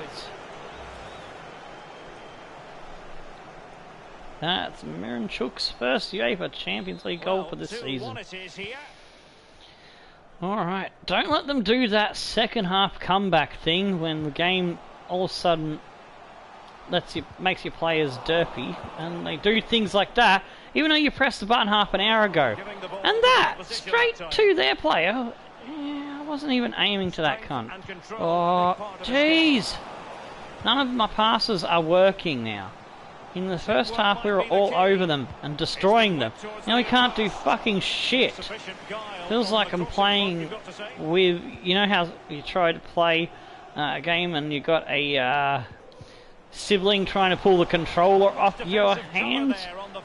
That's Miranchuk's first UEFA Champions League goal for this season. Alright, don't let them do that second half comeback thing when the game all of a sudden makes your players derpy, and they do things like that even though you pressed the button half an hour ago. And that, straight to their player. Yeah, I wasn't even aiming to that cunt. Oh, jeez! None of my passes are working now. In the first half we were all over them and destroying them. Now we can't do fucking shit. Feels like I'm playing with, you know how you try to play a game and you got a sibling trying to pull the controller off your hands?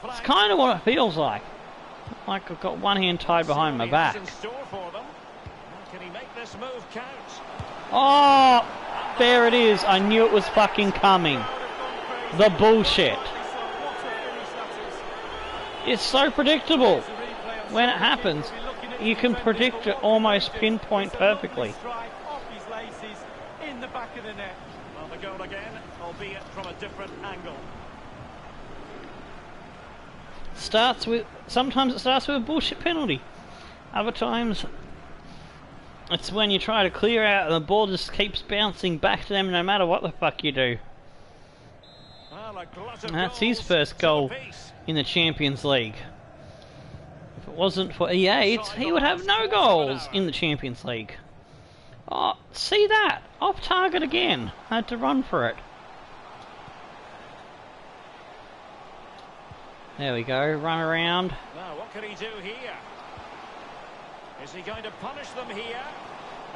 It's kind of what it feels like. Like I've got one hand tied behind my back. Oh, there it is. I knew it was fucking coming. The bullshit. It's so predictable. When it happens, you can predict it almost pinpoint perfectly. Well, the goal again, albeit from a different angle. Sometimes it starts with a bullshit penalty. Other times it's when you try to clear out and the ball just keeps bouncing back to them no matter what the fuck you do. And that's his first goal in the Champions League. If it wasn't for EA, he would have no goals in the Champions League. Oh, see that? Off target again. I had to run for it. There we go, run around. Now, what can he do here? Is he going to punish them here?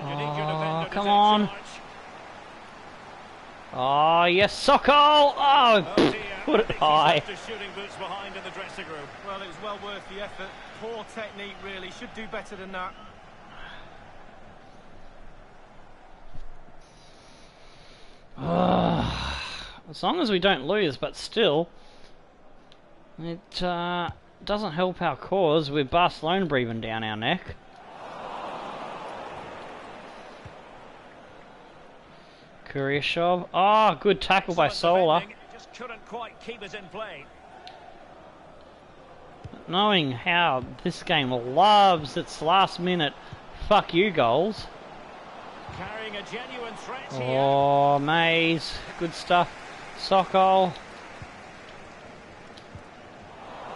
Oh, come on. Oh, yes, Sokol! Oh, Oh dear. Put it high. His shooting boots behind in the dressing room. Well, it was well worth the effort. Poor technique, really. Should do better than that. As long as we don't lose, but still, it doesn't help our cause with Barcelona breathing down our neck. Kurishov. Oh, good tackle by Sola. Just couldn't quite keep it in play. Knowing how this game loves its last minute fuck you goals. Carrying a genuine threat here. Oh, Mays. Good stuff. Sokol.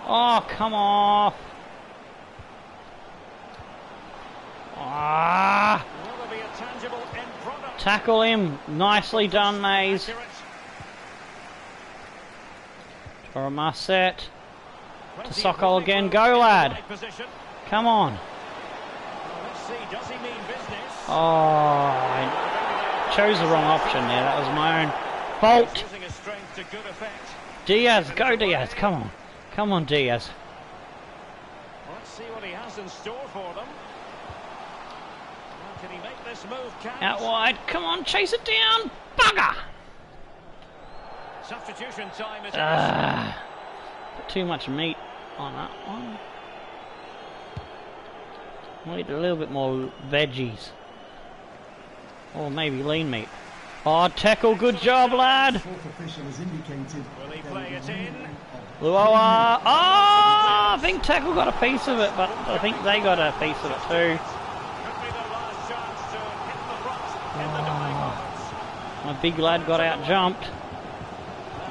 Oh, come off. Ah. Will there be a tangible end product? Tackle him. Nicely done, Mays. For a Marset. To Sokol again. Go, lad. Come on. Let's see, does he mean business? Oh, I chose the wrong option there. That was my own fault. Using his strength to good effect. Diaz, go Diaz. Come on. Come on, Diaz. Let's see what he has in store for them. How can he make this move count? Out wide. Come on, chase it down. Bugger! Substitution time is Too much meat on that one. Need a little bit more veggies. Or maybe lean meat. Oh, tackle, good job, lad! Will he play it in? Luoa. Oh, I think tackle got a piece of it, but I think they got a piece of it too. Could be the last chance to hit the front in the dying moments. My big lad got out jumped. Now,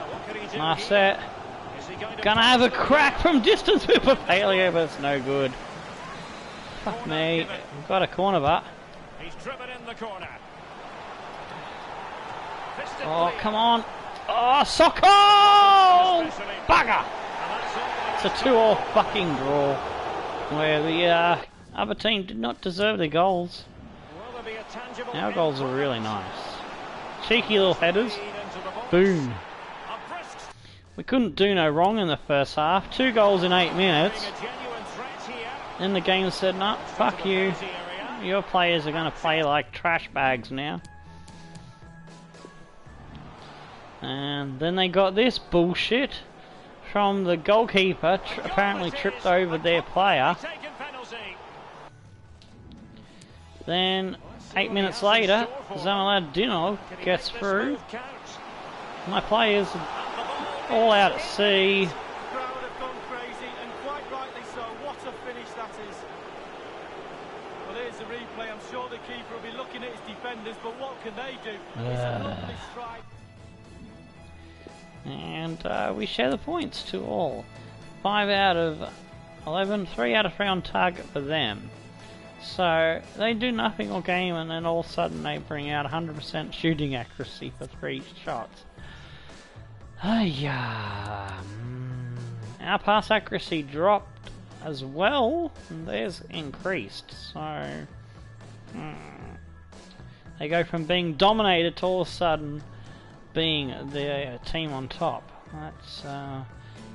what can he do Marset. here? Is he going to Gonna have a crack from distance with Papaleo, but it's no good. Fuck me. We've got a corner, but. He's driven in the corner. Fisted Oh, clear. come on. Oh, Sokol! Bugger! And that's all. It's a 2-all fucking draw. Where the other team did not deserve their goals. Will there be a tangible Our end goals are product? really nice. Cheeky little headers. Lead into the box. Boom. A brisk We couldn't do no wrong in the first half. 2 goals in 8 minutes. a genuine threat here. Then the game said, nah, fuck you. Penalty area. Your players are going to play like trash bags now. And then they got this bullshit from the goalkeeper, apparently tripped over their player. Taken penalty. Then 8 minutes later, Zamaladinov gets This through. move count. My players are all out at sea. The crowd have gone crazy, and quite rightly so. What a finish that is. Well, here's the replay. I'm sure the keeper will be looking at his defenders, but what can they do? It's a lovely strike. And we share the points to all. 5 out of 11, 3 out of 3 on target for them. So they do nothing all game, and then all of a sudden they bring out 100% shooting accuracy for 3 shots. Our pass accuracy dropped as well, and theirs increased. So they go from being dominated to all of a sudden being the team on top. That's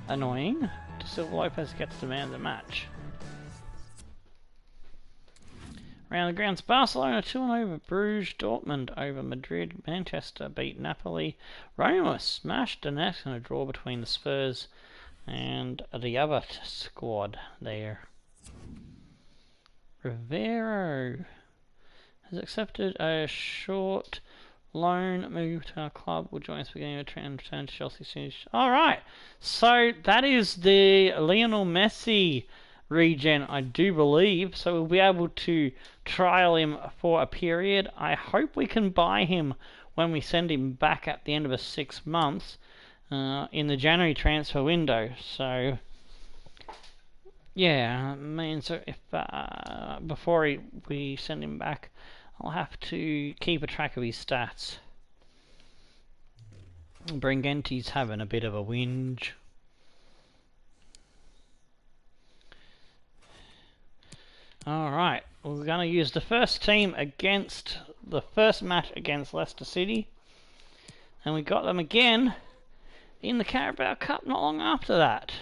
annoying. De Silva Lopez gets the man of the match. Around the grounds, Barcelona 2-0 over Bruges, Dortmund over Madrid, Manchester beat Napoli, Roma smashed the net in a draw between the Spurs and the other squad there. Rivero has accepted a short loan move to our club. Will join us beginning of return to Chelsea soon. Alright, so that is the Lionel Messi regen, I do believe. So we'll be able to trial him for a period. I hope we can buy him when we send him back at the end of a 6 months in the January transfer window. So yeah, I mean, so if before we send him back, I'll have to keep a track of his stats. Brigenti's having a bit of a whinge. Alright, we're going to use the first team against the first match against Leicester City. And we got them again in the Carabao Cup not long after that.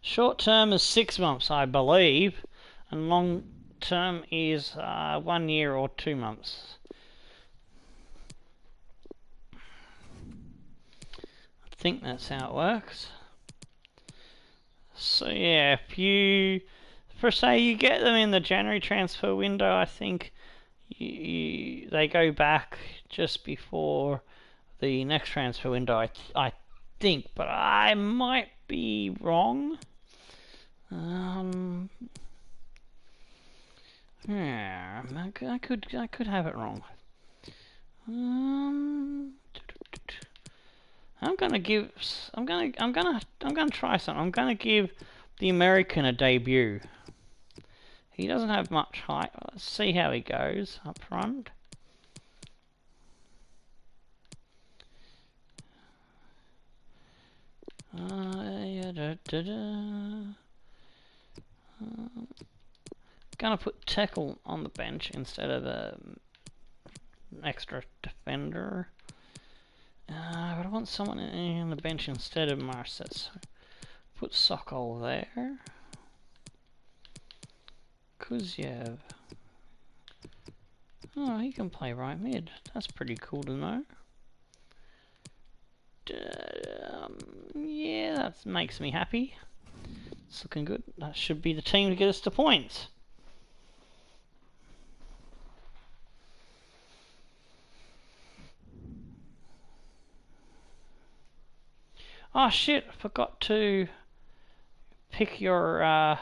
Short term is 6 months, I believe, and long term is 1 year or 2 months. I think that's how it works. So yeah, if you, for say you get them in the January transfer window, I think they go back just before the next transfer window. I think, but I might be wrong. Yeah, I could have it wrong. I'm gonna try something. I'm gonna give the American a debut. He doesn't have much height. Let's see how he goes up front. Gonna put Tackle on the bench instead of an extra defender. But I want someone on the bench instead of Marset. So put Sokol there. Kuzyev. Oh, he can play right mid. That's pretty cool to know. Yeah, that makes me happy. It's looking good. That should be the team to get us to points. Oh shit, I forgot to pick your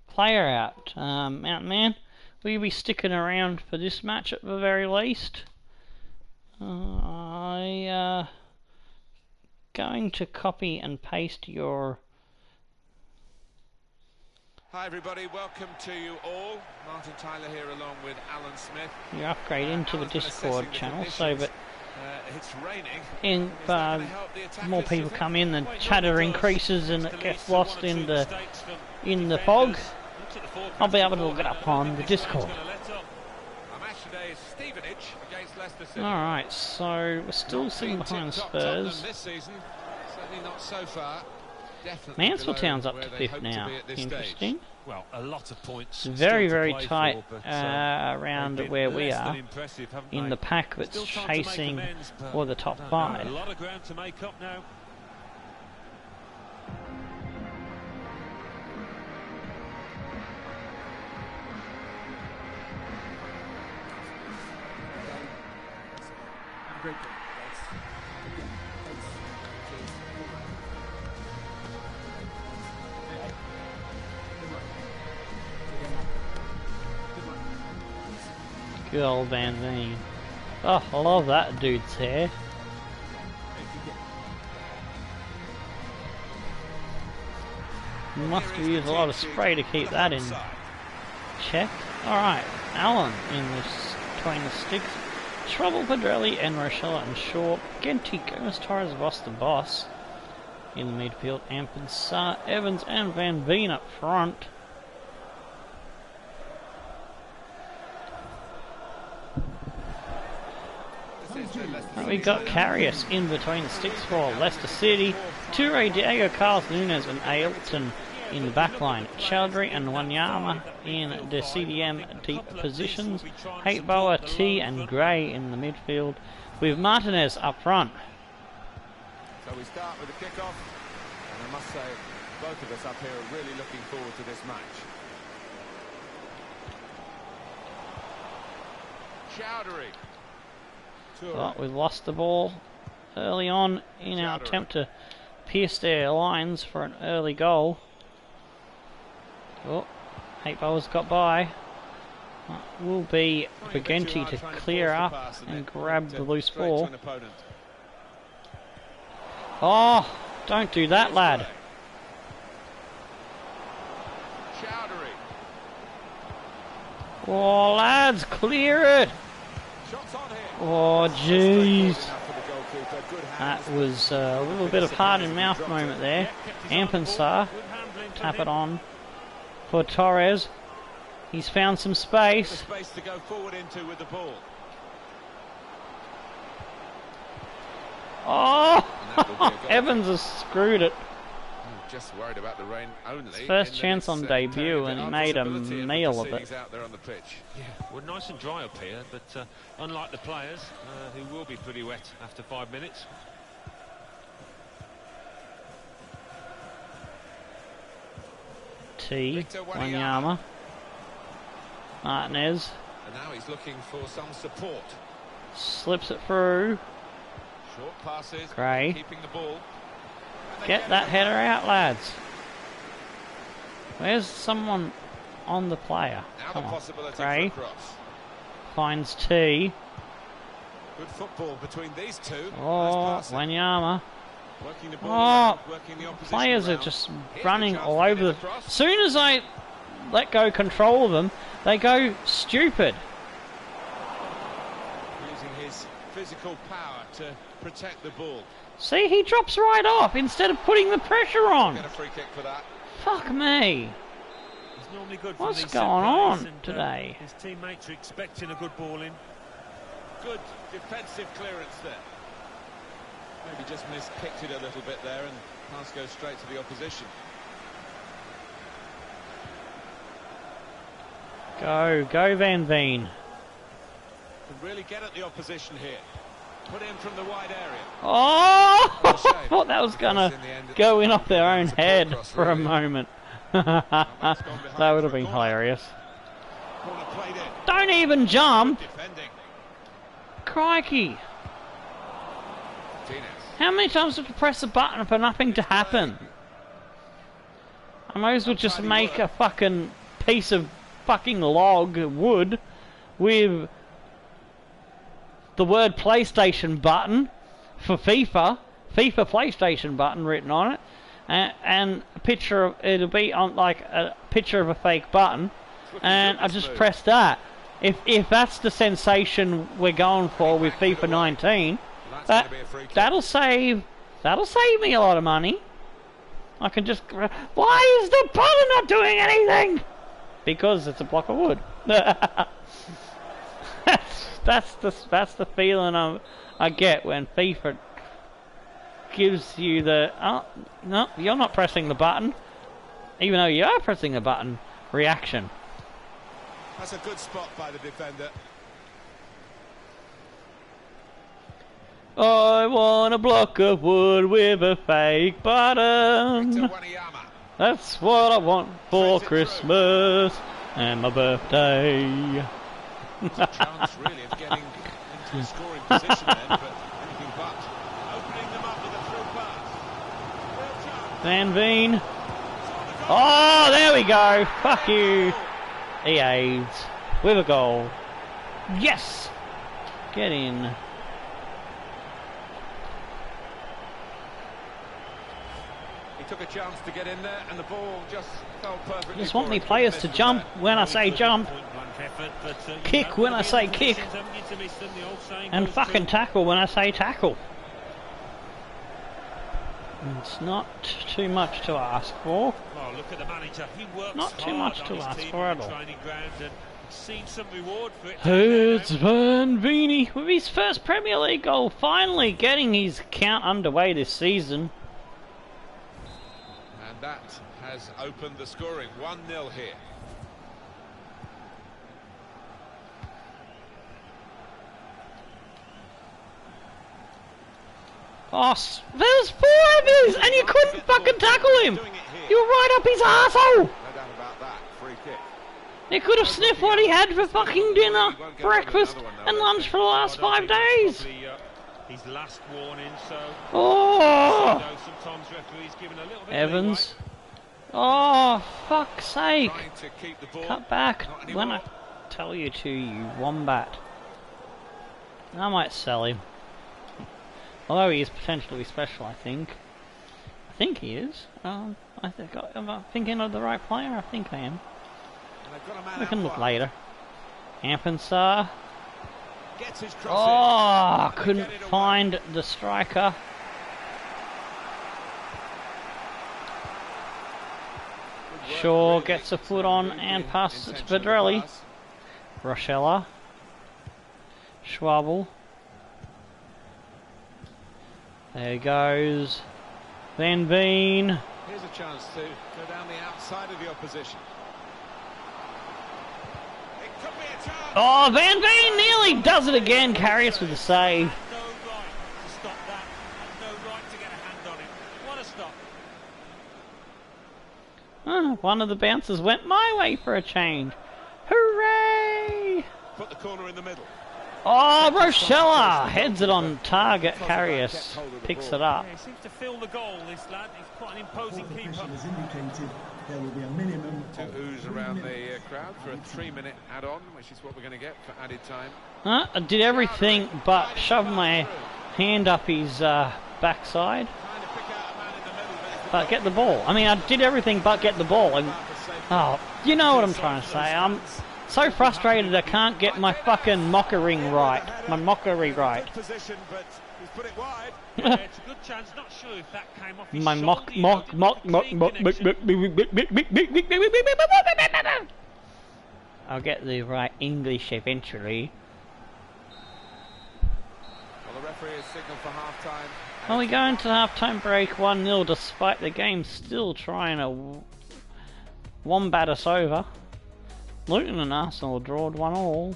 player out. Mountain Man, will you be sticking around for this match at the very least? Going to copy and paste your... Hi everybody, welcome to you all. Martin Tyler here along with Alan Smith. Your upgrade into the Discord channel so that it's raining. More people come in, the chatter increases and it gets lost in the fog. I'll be able to look it up on the Discord. Alright, so we're still sitting behind Spurs. Mansfield Town's up to 5th now. Interesting. Well, a lot of points. Very, very tight around where we are in the pack that's chasing for the top 5. A lot of ground to make up now. Great. Good old Van Veen. Oh, I love that dude's hair. Must have used a lot of spray to keep that in check. Alright, Allen in this between the sticks. Trouble, Pedrelli and Rochella and Shaw. Genti, Gomez, Torres, Voss the boss. In the midfield, Ampin, Saar, Evans and Van Veen up front. We got Karius in between the sticks for Leicester City. Toure, Diego, Carlos, Nunes and Ailton in the back line. Chowdhury and Wanyama in the CDM deep positions. Hateboa, T and Gray in the midfield with Martinez up front. So we start with the kick-off, and I must say both of us up here are really looking forward to this match. Chowdhury. Well, we've lost the ball early on in our attempt to pierce their lines for an early goal. Oh, Hateboa's got by. Will be Begenti to clear up and grab the loose ball. Oh, don't do that, lad. Oh, lads, clear it. Oh, jeez. That was a little bit of heart-in-mouth moment there. Ampensar, tap it on for Torres. He's found some space. Oh! And that will be a goal. Evans has screwed it. Just worried about the rain only. His first chance on carrying debut, bit and he of made a possibility meal of proceedings it. out there on the pitch. Yeah, we're nice and dry up here, but unlike the players, who will be pretty wet after 5 minutes. Victor Wanyama. Martinez. And now he's looking for some support. Slips it through. Short passes, Gray. keeping the ball. And they Get that it. header out, lads. Where's someone on the player? Now Come the on. possibility Gray for a cross. finds T. Good football between these two. Oh, Nice passing. Wanyama. Working the ball Oh, around, working the opposition players are around. just Here's running the chance all to get over in the... cross. As soon as I let go control of them, they go stupid. Using his physical power to protect the ball. See, he drops right off instead of putting the pressure on. Get a free kick for that. Fuck me. He's normally good from What's these going set on plays, and, today? his teammates are expecting a good ball in. Good defensive clearance there. Maybe just kicked it a little bit there, and pass goes straight to the opposition. Go Van Veen. Can really get at the opposition here. Put in from the wide area. Oh! What a shame. I thought that was gonna Because in the end, go in off their own it's a head cross, for a really. moment. That's gone That behind would for have a been corner. hilarious. Corner played in. Don't even jump! Defending. Crikey! Martinez. How many times have to press a button for nothing to happen? I might as well just Untidy make work. a fucking piece of fucking log wood with the word PlayStation button for FIFA PlayStation button written on it, and a picture of it'll be on like a picture of a fake button, and I just press that. If that's the sensation we're going for with FIFA 19, That's that gonna be a free kick. that'll save me a lot of money. I can just... Why is the button not doing anything? Because it's a block of wood. that's the feeling I get when FIFA gives you the... Oh, no, you're not pressing the button. Even though you are pressing the button. Reaction. That's a good spot by the defender. I want a block of wood with a fake Victor button. Wanyama. That's what I want for Trace it Christmas and my birthday. Chance really of getting into a scoring position then, but anything but. Opening them up with a through pass. Real chance. Van Veen. Oh, there we go. Fuck you. He aids with a goal. Yes. Get in. He took a chance to get in there, and the ball just fell perfectly. I just want for me him. players to Couldn't miss jump from when I say jump. Kick when I say kick. And fucking tackle when I say tackle. It's not too much to ask for. Oh, look at the manager. He works Not too hard much on to his ask team for on at the all. training ground, and seen some reward for it. It's Van Veen with his first Premier League goal, finally getting his count underway this season. And that has opened the scoring. 1-0 here. Oh, there's 4 of these, and you couldn't fucking tackle him. You were right up his arsehole. No doubt about that. Free kick. You could have sniffed what he had for fucking dinner, breakfast, and lunch for the last 5 days. His last warning, so Oh, sometimes referees giving a little bit Evans. Oh, fuck's sake. Trying to keep the ball. Cut back Not when I anymore. tell you to, you wombat. I might sell him. Although he is potentially special, I think. I think he is. Am I thinking of the right player? I think I am. And they've got a man We can out look wide. later. Ampensar. Gets his cross Oh, in. couldn't Get it away. find the striker. Good work, Shaw really, gets a foot on move and the passes it to intention of the Pedrelli. pass. Rochella. Schwabel. There goes Van Veen. Here's a chance to go down the outside of the opposition. It could be a chance. Oh, Van Veen nearly does it again. Karius with the save. No right to stop that. No right to get a hand on it. What a stop. One of the bouncers went my way for a change. Hooray! Put the corner in the middle. Oh, Rochella heads it on target. Karius picks it up. Yeah, he seems to feel the goal, this lad. He's quite an imposing keeper. Has indicated there will be a minimum To ooze around the crowd for a 3-minute add-on, which is what we're going to get for added time. I did everything but shove my hand up his backside. Trying to pick out a man in the middle, But get the ball. I mean, I did everything but get the ball. And, oh, you know what I'm trying to say. I'm so frustrated I can't get my fucking mockery right. My mockery right. Position, but he's put it wide. Yeah, it's a good chance. Not sure if that came off his My shoulder, you know, I'll get the right English eventually. Well, the referee has signalled for half-time. Well, we go into half-time break 1-0 despite the game still trying to wombat us over. Luton and Arsenal drawed 1-1.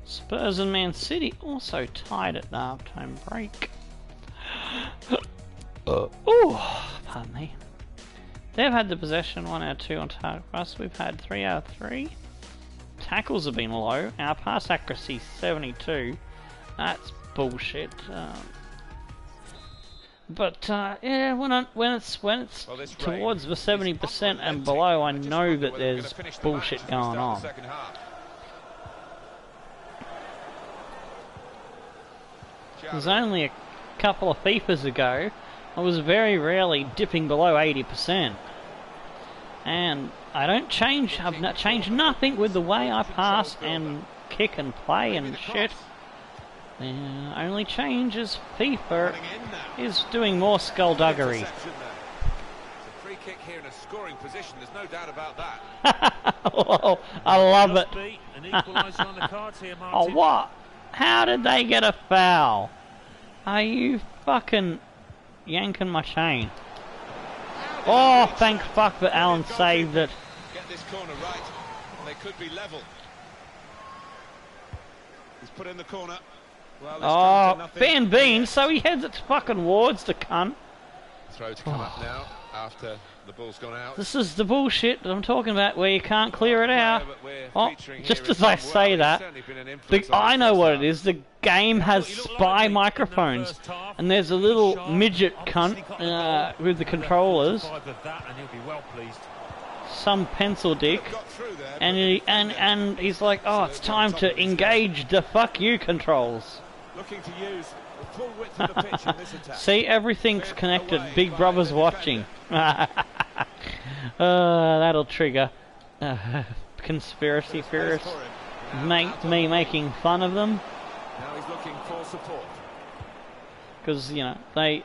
Spurs and Man City also tied at the half-time break. Ooh, pardon me. They've had the possession 1 out of 2 on target for us. We've had 3 out of 3. Tackles have been low. Our pass accuracy 72. That's bullshit. Yeah, when it's Well, this towards rain the 70% and below, I know that there's bullshit going on. It was only a couple of FIFAs ago, I was very rarely dipping below 80%. And I've not changed nothing with the way I pass and kick and play and shit. The only change is FIFA is doing more skullduggery. It's a free kick here in a scoring position, there's no doubt about that. Oh, I love it. Be an equaliser on the cards here, Oh, Martin. what? How did they get a foul? Are you fucking yanking my chain? Oh, thank fuck that Alan saved it. Get this corner right, and they could be level. He's put in the corner. Well, this comes Oh, to nothing. Van Veen, so he heads it fucking wards the cunt. Throw to come up now after the ball's gone out. This is the bullshit that I'm talking about where you can't clear it out. Oh, just as I say that, I know what it is. The game has spy microphones, and there's a little midget cunt with the controllers, some pencil dick, and he's like, oh, it's time to engage the fuck you controls. Looking to use the full width of the pitch in this attack. See, everything's connected. Big Brother's watching. That'll trigger conspiracy theorists. Me making fun of them. Now he's looking for support. Because, you know, they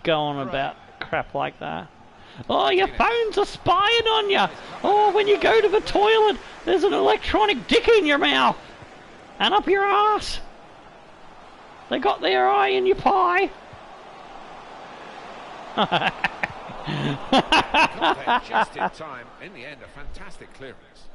go on about crap like that. Oh, your phones are spying on you. Oh, when you go to the toilet, there's an electronic dick in your mouth. And up your ass. They got their eye in your pie. Got there just in time. In the end, a fantastic clearance.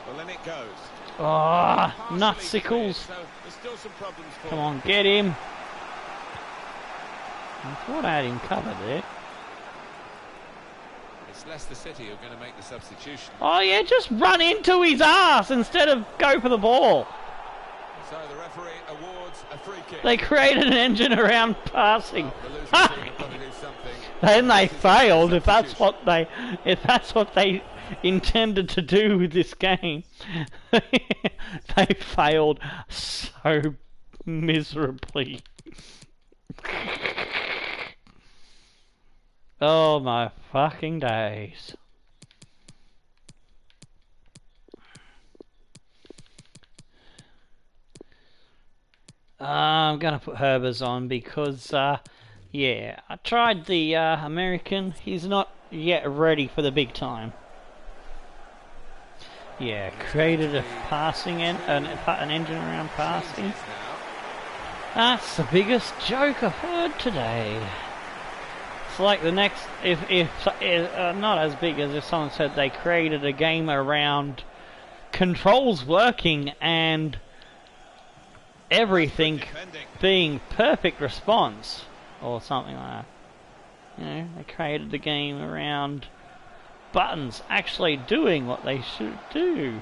Well, then it goes. Oh, Partially nutsickles. cleared, so there's still some problems for Come him. on, get him. I thought I had him covered there. It's Leicester City who are going to make the substitution. Oh yeah, just run into his ass instead of go for the ball. So the referee awards a free kick. They created an engine around passing. The losing team have got to do something. Then they This is a failed if that's substitution. what they intended to do with this game. They failed so miserably. Oh my fucking days. I'm gonna put Herbers on because yeah, I tried the American. He's not yet ready for the big time. Yeah, created a passing an engine around passing. That's the biggest joke I've heard today. It's like the next, if not as big as if someone said they created a game around controls working and everything being perfect response or something like that. You know, they created the game around buttons actually doing what they should do.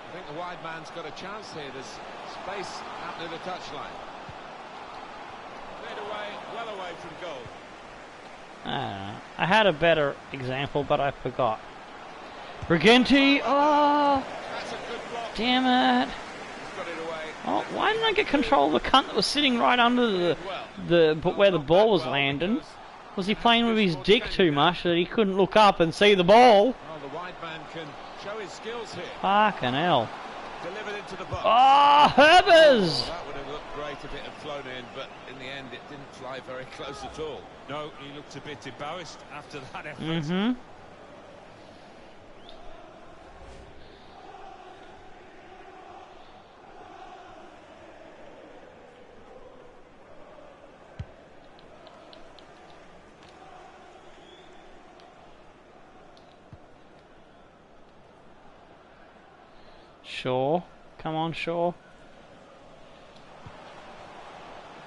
I think the wide man's got a chance here. There's space out near the touchline. Cleared away, well away from goal. I had a better example, but I forgot. Regenti, oh, That's a good block. damn it. He's got it away. Oh, why didn't I get control of the cunt that was sitting right under but where the ball was landing? Was he playing with his dick too much that he couldn't look up and see the ball? Well, the wide man can show his skills here. Fucking hell. Delivered into the box. Oh, Herbers! That would have looked great if it had flown in, but in the end it didn't fly very close at all. No, he looked a bit embarrassed after that effort. Mm-hmm. Shaw. Come on, Shaw.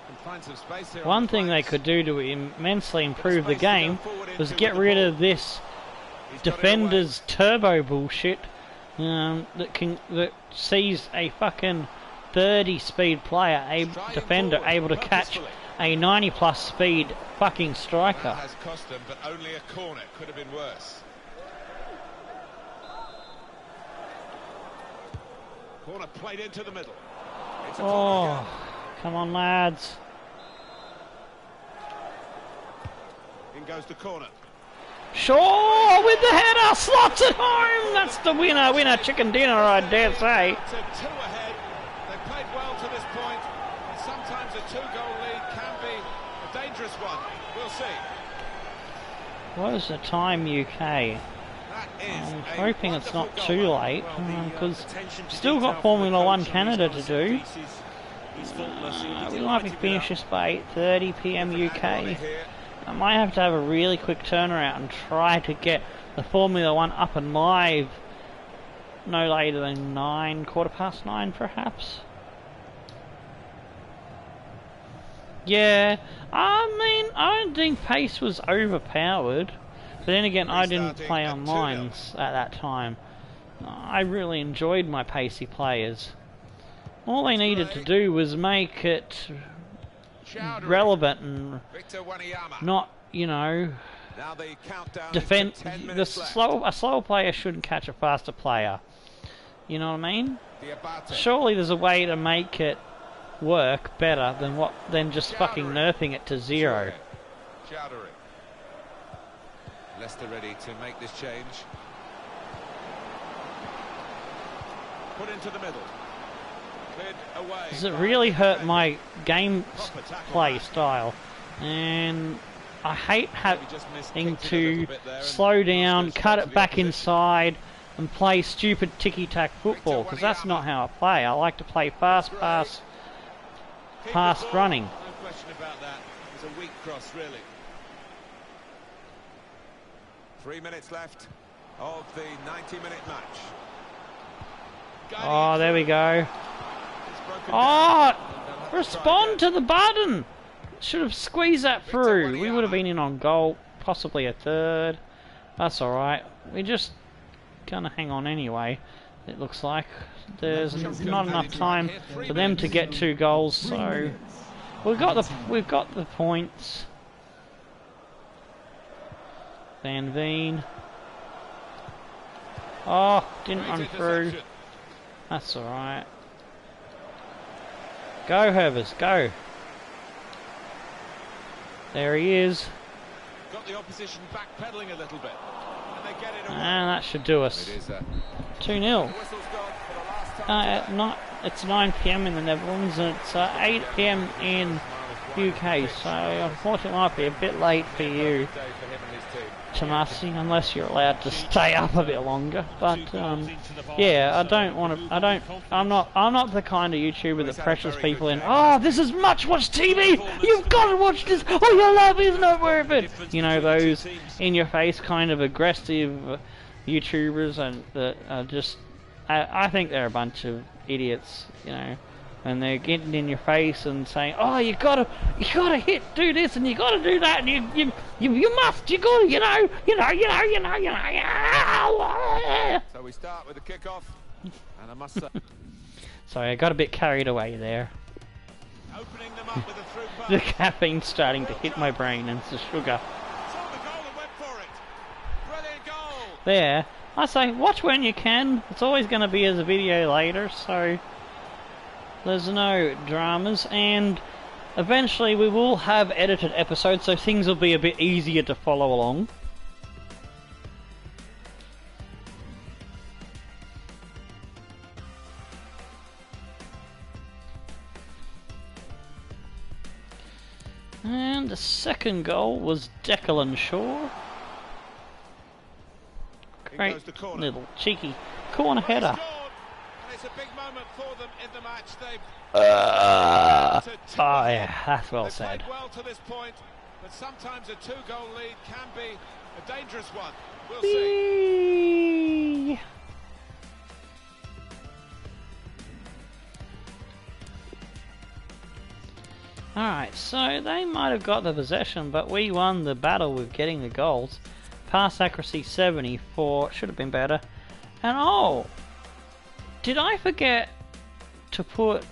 Can find some space here. One thing they could do to immensely improve the game was get rid of this defender's turbo bullshit that sees a fucking 30 speed player, defender able to catch a 90 plus speed fucking striker. That has cost them, but only a corner. Could have been worse. Corner played into the middle. It's a corner Oh, come on, lads. again. In goes the corner. Shaw with the header, slots it home. That's the winner. Winner chicken dinner, I dare say. To two ahead. They played well to this point. And sometimes a two-goal lead can be a dangerous one. We'll see. What is the time, UK? I'm hoping it's not too late, because still got Formula 1 Canada to do. We might be finished this by 8:30 PM UK. I might have to have a really quick turnaround and try to get the Formula 1 up and live no later than 9, 9:15 perhaps. Yeah, I mean, I don't think pace was overpowered. But then again, I didn't play online at that time. I really enjoyed my pacey players. All they needed to do was make it relevant and not, you know, defend. A slower player shouldn't catch a faster player. You know what I mean? Surely there's a way to make it work better than just fucking nerfing it to 0. Leicester ready to make this change. Put into the middle. Cleared away. Does it really hurt my game play style? And I hate having to slow down, cut it back inside, and play stupid ticky-tack football, because that's not how I play. I like to play fast running. No question about that. It's a weak cross, really. 3 minutes left of the 90-minute match. Oh, there we go. Oh, respond to the button. Should have squeezed that through. We would have been in on goal, possibly a third. That's alright. We're just gonna hang on anyway. It looks like there's not enough time for them to get 2 goals, so we've got the points. Van Veen. Oh, didn't run through. That's alright. Go, Herbers, go. There he is. Got the opposition backpedaling a little bit. And they get it away. And that should do us. 2-0. It's 9 PM in the Netherlands and it's 8 PM in UK, so unfortunately it might be a bit late for you. Tomasi, unless you're allowed to stay up a bit longer. But yeah, I don't want to. I'm not the kind of YouTuber that pressures people in. Oh, this is much-watch TV. You've got to watch this. Oh, your love is not worth it. You know, those in-your-face kind of aggressive YouTubers, and that are just. I think they're a bunch of idiots. You know. And they're getting in your face and saying, "Oh, you gotta do this, and you gotta do that, and you must, you gotta, you know." So we start with the kick-off, and I must say... Sorry, I got a bit carried away there. Opening them up with a through pass. The caffeine's starting to hit my brain, and it's the sugar. Saw the goal and went for it. Brilliant goal. There, I say, watch when you can. It's always going to be as a video later, so there's no dramas, and eventually we will have edited episodes, so things will be a bit easier to follow along. And the second goal was Declan Shaw. Great little cheeky corner header. It's a big moment for them in the match. Oh yeah, that's well said. Played well to this point, but sometimes a two-goal lead can be a dangerous one. We'll see. Alright, so they might have got the possession, but we won the battle with getting the goals. Pass accuracy 74, should have been better. And oh, did I forget to put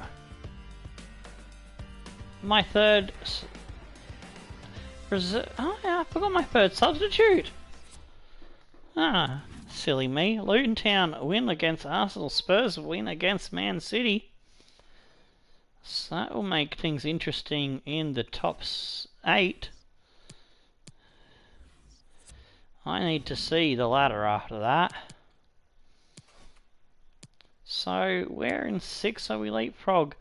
my third... Oh yeah, I forgot my third substitute. Ah, silly me. Luton Town win against Arsenal, Spurs win against Man City. So that will make things interesting in the top 8. I need to see the ladder after that. So we're in 6, so we leapfrog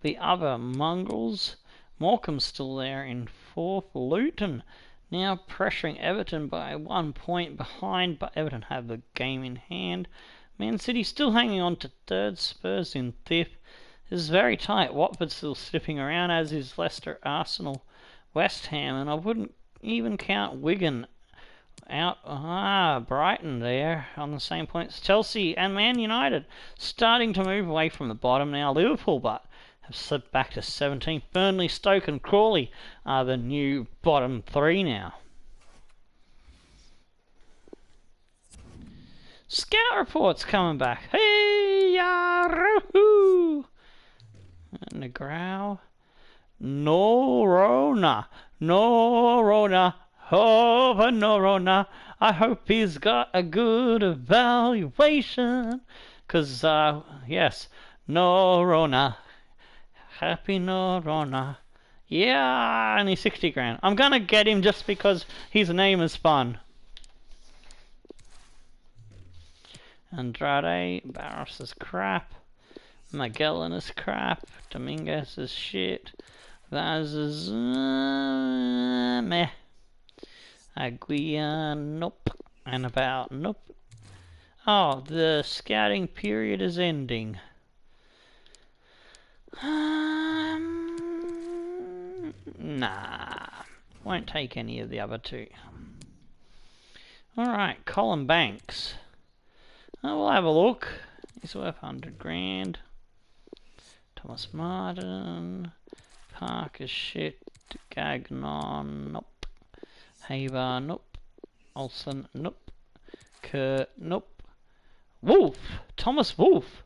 the other Mongrels. Morecambe's still there in 4th. Luton now pressuring Everton by 1 point behind, but Everton have the game in hand. Man City still hanging on to 3rd. Spurs in 5th. This is very tight. Watford's still slipping around, as is Leicester, Arsenal, West Ham, and I wouldn't even count Wigan out. Brighton there on the same points. Chelsea and Man United starting to move away from the bottom now. Liverpool, but have slipped back to 17th. Burnley, Stoke and Crawley are the new bottom 3 now. Scout reports coming back. Hey, yahoo! Negrao. Norona. Oh, but Norona. I hope he's got a good evaluation. Cause, yes, Norona. Happy Norona. Yeah, only 60 grand. I'm gonna get him just because his name is fun. Andrade, Barros is crap. Magellan is crap. Dominguez is shit. Vaz is meh. Aguilla, nope. And about nope. Oh, the scouting period is ending. Nah. Won't take any of the other 2. Alright, Colin Banks. Oh, we'll have a look. He's worth 100 grand. Thomas Martin. Parker shit. Gagnon, nope. Haver, nope. Olsen, nope. Kurt, nope. Wolf! Thomas Wolf!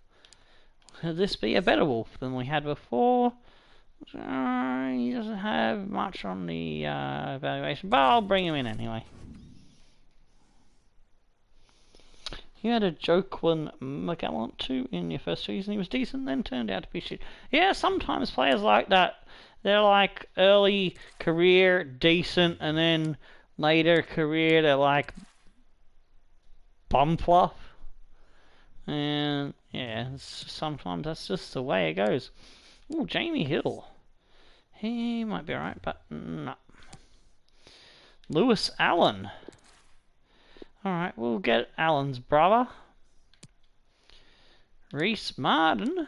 Could this be a better Wolf than we had before? He doesn't have much on the evaluation, but I'll bring him in anyway. You had a Joaquin Magellan too in your first season. He was decent, then turned out to be shit. Yeah, sometimes players like that. They're like early career decent, and then later career they're like bum fluff. And yeah, sometimes that's just the way it goes. Ooh, Jamie Hill. He might be alright, but no. Lewis Allen. Alright, we'll get Alan's brother. Reece Martin.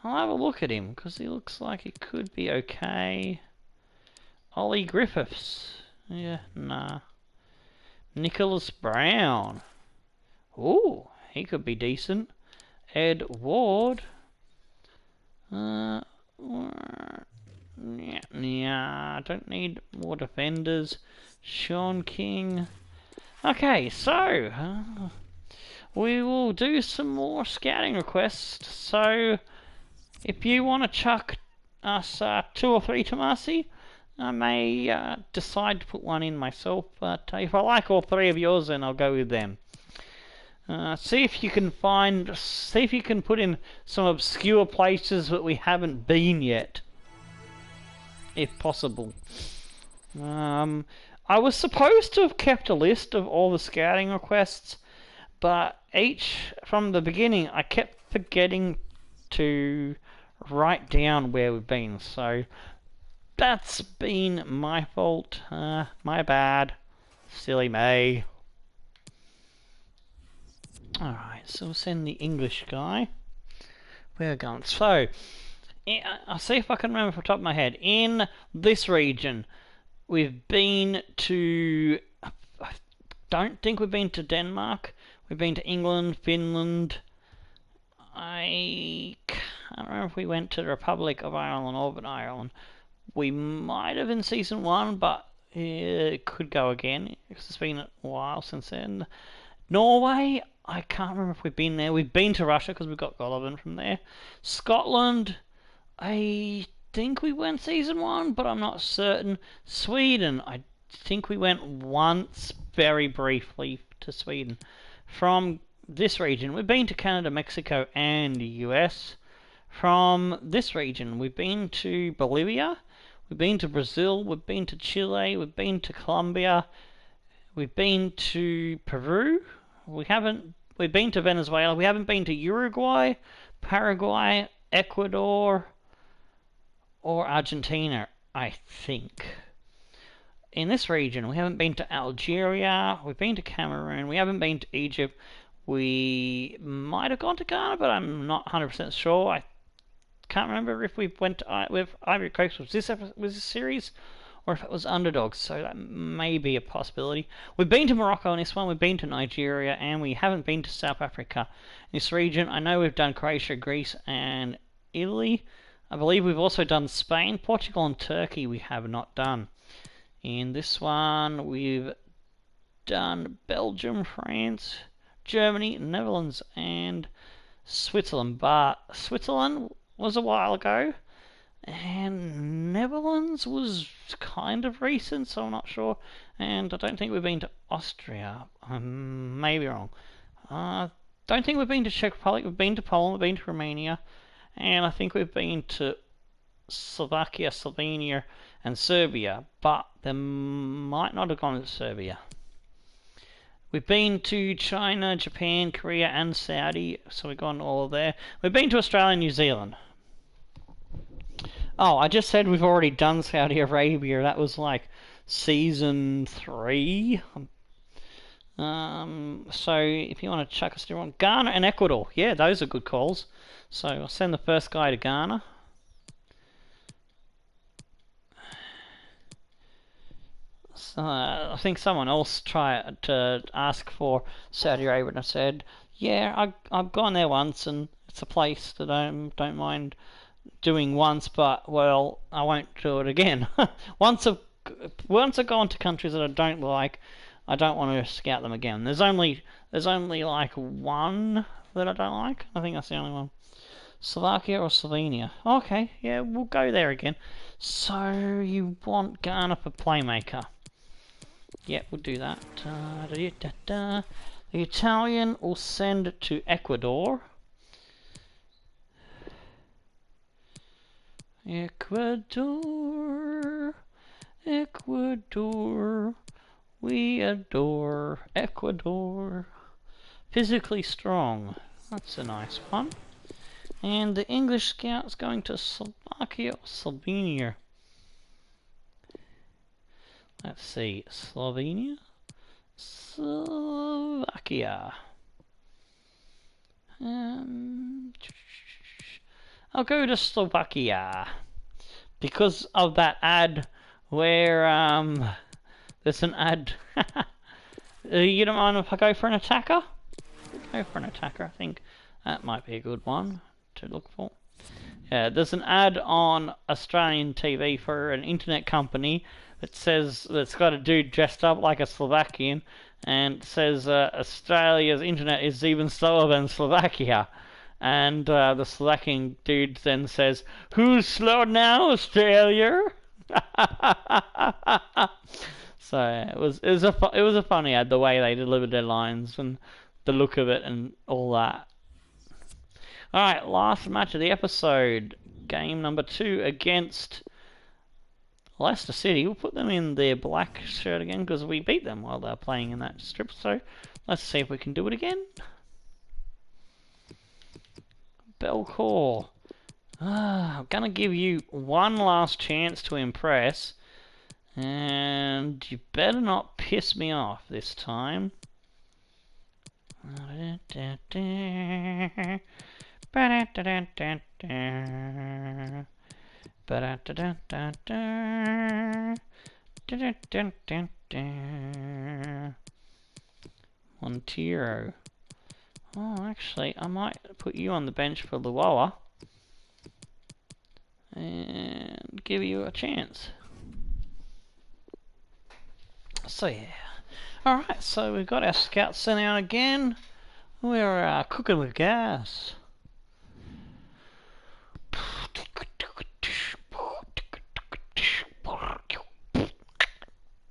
I'll have a look at him, because he looks like he could be okay. Ollie Griffiths. Yeah, nah. Nicholas Brown. Ooh, he could be decent. Ed Ward. Yeah, I don't need more defenders. Sean King. Okay, so we will do some more scouting requests. So if you want to chuck us 2 or 3, Tomasi, I may decide to put one in myself. But if I like all 3 of yours, then I'll go with them. See if you can put in some obscure places that we haven't been yet, if possible. I was supposed to have kept a list of all the scouting requests, but from the beginning, I kept forgetting to write down where we've been, so that's been my fault. My bad. Silly me. Alright, so we'll send the English guy. We're going. So, I'll see if I can remember off the top of my head. In this region, we've been to... I don't think we've been to Denmark. We've been to England, Finland. I can't remember if we went to the Republic of Ireland or Northern Ireland. We might have in Season 1, but it could go again, because it's been a while since then. Norway, I can't remember if we've been there. We've been to Russia because we got Golovin from there. Scotland, I think we went Season 1, but I'm not certain. Sweden, I think we went once, very briefly, to Sweden. From this region, we've been to Canada, Mexico, and the US. From this region, we've been to Bolivia, we've been to Brazil, we've been to Chile, we've been to Colombia, we've been to Peru. We've been to Venezuela. We haven't been to Uruguay, Paraguay, Ecuador, or Argentina, I think. In this region, we haven't been to Algeria. We've been to Cameroon. We haven't been to Egypt. We might have gone to Ghana, but I'm not 100% sure. I can't remember if we went to, with Ivory Coast. Was this series? Or if it was underdogs, so that may be a possibility. We've been to Morocco in this one, we've been to Nigeria, and we haven't been to South Africa. In this region, I know we've done Croatia, Greece, and Italy. I believe we've also done Spain, Portugal, and Turkey we have not done. In this one, we've done Belgium, France, Germany, Netherlands, and Switzerland. But Switzerland was a while ago. And Netherlands was kind of recent, so I'm not sure. And I don't think we've been to Austria. I may be wrong. Don't think we've been to Czech Republic. We've been to Poland. We've been to Romania. And I think we've been to Slovakia, Slovenia, and Serbia. But they might not have gone to Serbia. We've been to China, Japan, Korea, and Saudi. So we've gone all there. We've been to Australia and New Zealand. Oh, I just said we've already done Saudi Arabia. That was like Season 3. So if you want to chuck us through Ghana and Ecuador. Yeah, those are good calls. So I'll send the first guy to Ghana. I think someone else tried to ask for Saudi Arabia, and I said, yeah, I've gone there once, and it's a place that I don't mind doing once, but well, I won't do it again. once I've gone to countries that I don't like, I don't want to scout them again. There's only like one that I don't like. I think that's the only one. Slovakia or Slovenia. Okay, yeah, we'll go there again. So you want Ghana for playmaker? Yeah, we'll do that. The Italian will send to Ecuador. Ecuador, Ecuador, we adore Ecuador. Physically strong, that's a nice one. And the English scout's going to Slovakia or Slovenia. Let's see, Slovenia Slovakia. I'll go to Slovakia because of that ad where there's an ad. You don't mind if I go for an attacker? Go for an attacker. I think that might be a good one to look for. Yeah, there's an ad on Australian TV for an internet company that says that's got a dude dressed up like a Slovakian and says Australia's internet is even slower than Slovakia. And the Slovakian dude then says, "Who's slow now, Australia?" So it was a funny ad, the way they delivered their lines and the look of it and all that. Alright, last match of the episode. Game number 2 against Leicester City. We'll put them in their black shirt again because we beat them while they're playing in that strip. So let's see if we can do it again. Belcourt. I'm going to give you one last chance to impress. And you better not piss me off this time. Montero. Oh, actually, I might put you on the bench for Luoa and give you a chance. So yeah. Alright, so we've got our scouts sent out again. We're cooking with gas.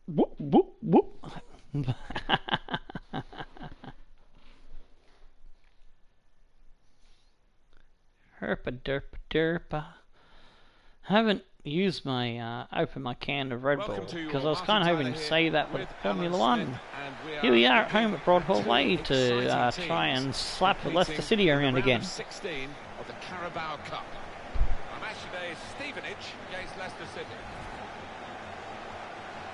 Whoop, whoop, whoop. Herpa derpa derpa. I haven't used my open my can of Red Bull because I was kind of hoping to save that for the Formula 1. Here we are at home at Broadhall Way to try and slap the Leicester City around again. 16 of the Carabao Cup. Our match today is Stevenage against Leicester City.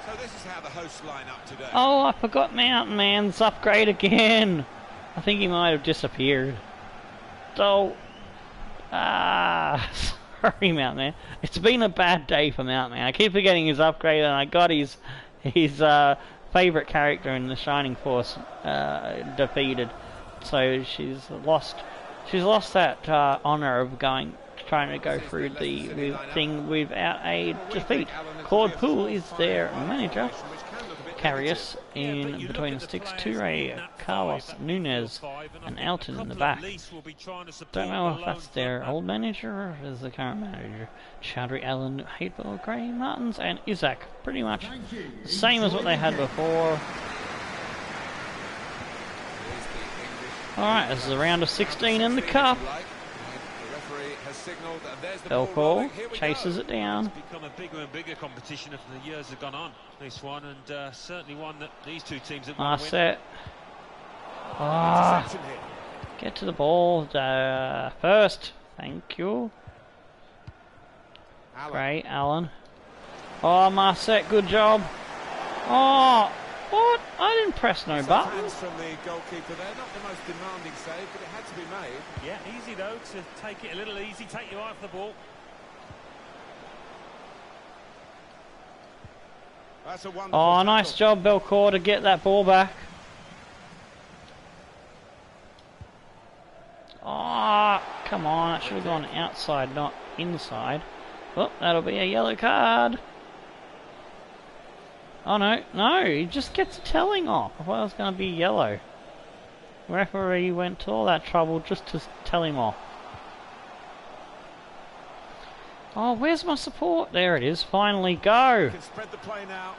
So this is how the hosts line up today. Oh, I forgot Mountain Man's upgrade again. I think he might have disappeared. So, sorry, Mountain Man. It's been a bad day for Mountain Man. I keep forgetting his upgrade, and I got his favourite character in the Shining Force defeated. So she's lost that honour of trying to go through the thing without a defeat. Claude Poole is their manager. Carrius in between the sticks, Toure, Carlos, Nunez, and Elton in the back. Don't know if that's their old manager or if it's the current manager. Chowdhury, Allen, Hatebell, Gray, Martins, and Isaac. Pretty much the same as what they had before. Alright, this is a round of 16 in the cup. Belcourt chases it down. It's become a bigger and bigger competition as the years have gone on, this one, and certainly one that these two teams have won. Set. Get to the ball first. Thank you. Great, Alan. Oh, Marset, good job. Oh, what? I didn't press no buttons. From the goalkeeper there, not the most demanding save, but it had to be made. Yeah, easy though to take it a little easy, take your eye off the ball. That's a wonderful Oh, nice job, Belcourt, to get that ball back. Oh, come on, it should have gone outside, not inside. Oh, that'll be a yellow card. Oh no, he just gets a telling off. I thought it was going to be yellow. The referee went to all that trouble just to tell him off. Oh, where's my support? There it is, finally, go! Can spread the play now.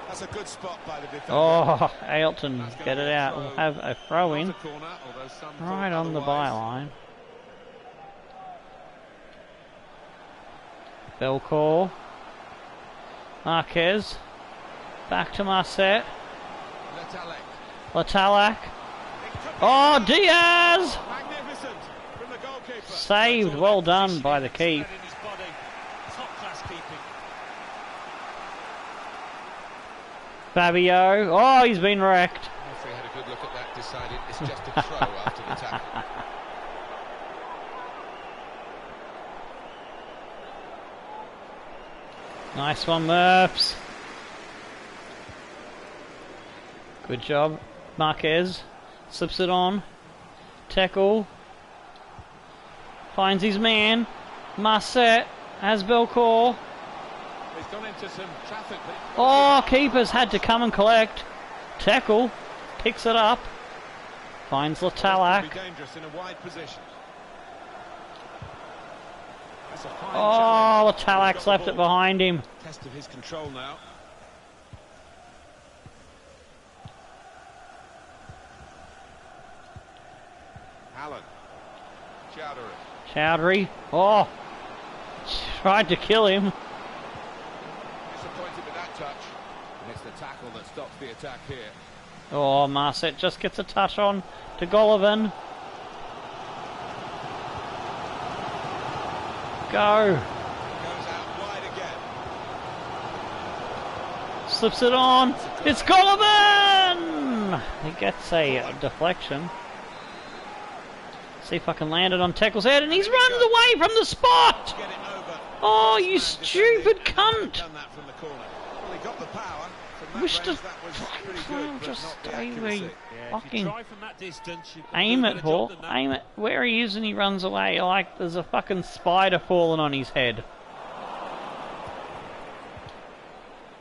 That's a good spot by the defender. Oh, Ailton, get it out. We'll have a throw in. Right on the byline. Belcourt. Marquez. Back to Marset. Latalak. Oh, Diaz! Magnificent from the goalkeeper. Saved, well done by the keep. Top class keeping. Fabio. Oh, he's been wrecked. The referee had a good look at that, decided it's just a throw after the tackle. Nice one, Murphs. Good job. Marquez slips it on. Tackle. Finds his man. Marset has Belcourt. He's gone into some traffic. Oh, keepers had to come and collect. Tackle. Picks it up. Finds Latalak. Be dangerous in a wide position. That's a fine Oh, challenge. Latalak's left it behind him. Test of his control now. Allen. Chowdhury. Chowdhury. Oh, tried to kill him. Disappointed with that touch. And it's the tackle that stops the attack here. Oh, Marset just gets a touch on to Golovin. Go. Goes out wide again. Slips it on. It's Golovin! He gets a deflection. See if I can land it on Tackle's head, and he's runs away from the spot! Get it over. Oh, you stupid cunt! Done that from the corner. Well, he got the power. From that Wish range, to that was pretty good, but just not the stay accuracy. where you Yeah, if you fucking try from that distance, you can aim do a it, better Paul. job than that. Aim it where he is and he runs away like there's a fucking spider falling on his head.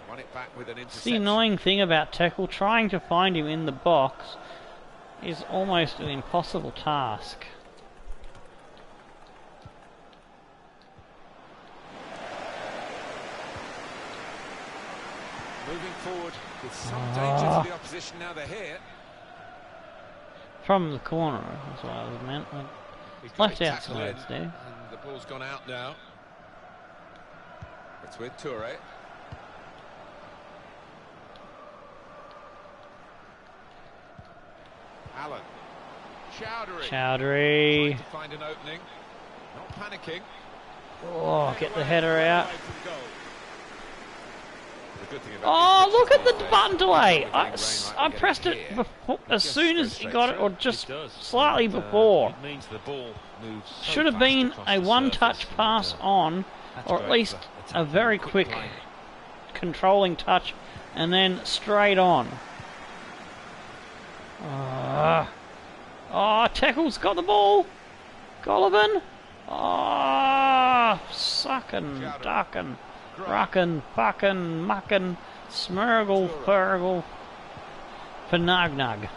Run it back with an The interception. annoying thing about Tackle, trying to find him in the box is almost an impossible task. Moving forward with some danger to the opposition now they're here. From the corner, that's what I was meant. He's got Left his tackle outside in, there. and the ball's gone out now. It's with Toure. Allen. Chowdhury. Chowdhury. Trying to find an opening. Not panicking. Oh, get the header out. Away from goal. The good thing about Oh, these look at pitches the these button days, delay. with I rain like I we're pressed getting it here, before, as just soon goes as he straight got it, through. or just It does. slightly And, before. It means the ball moves so Should have fast been across a the one-touch surface, pass and, on, that's or at great least for a attacking, very quick play. controlling touch, and then straight on. Oh, Tackle's got the ball. Golovin. Oh, sucking, ducking, rucking, fucking, mucking, smurgle, furgle, fanagnug.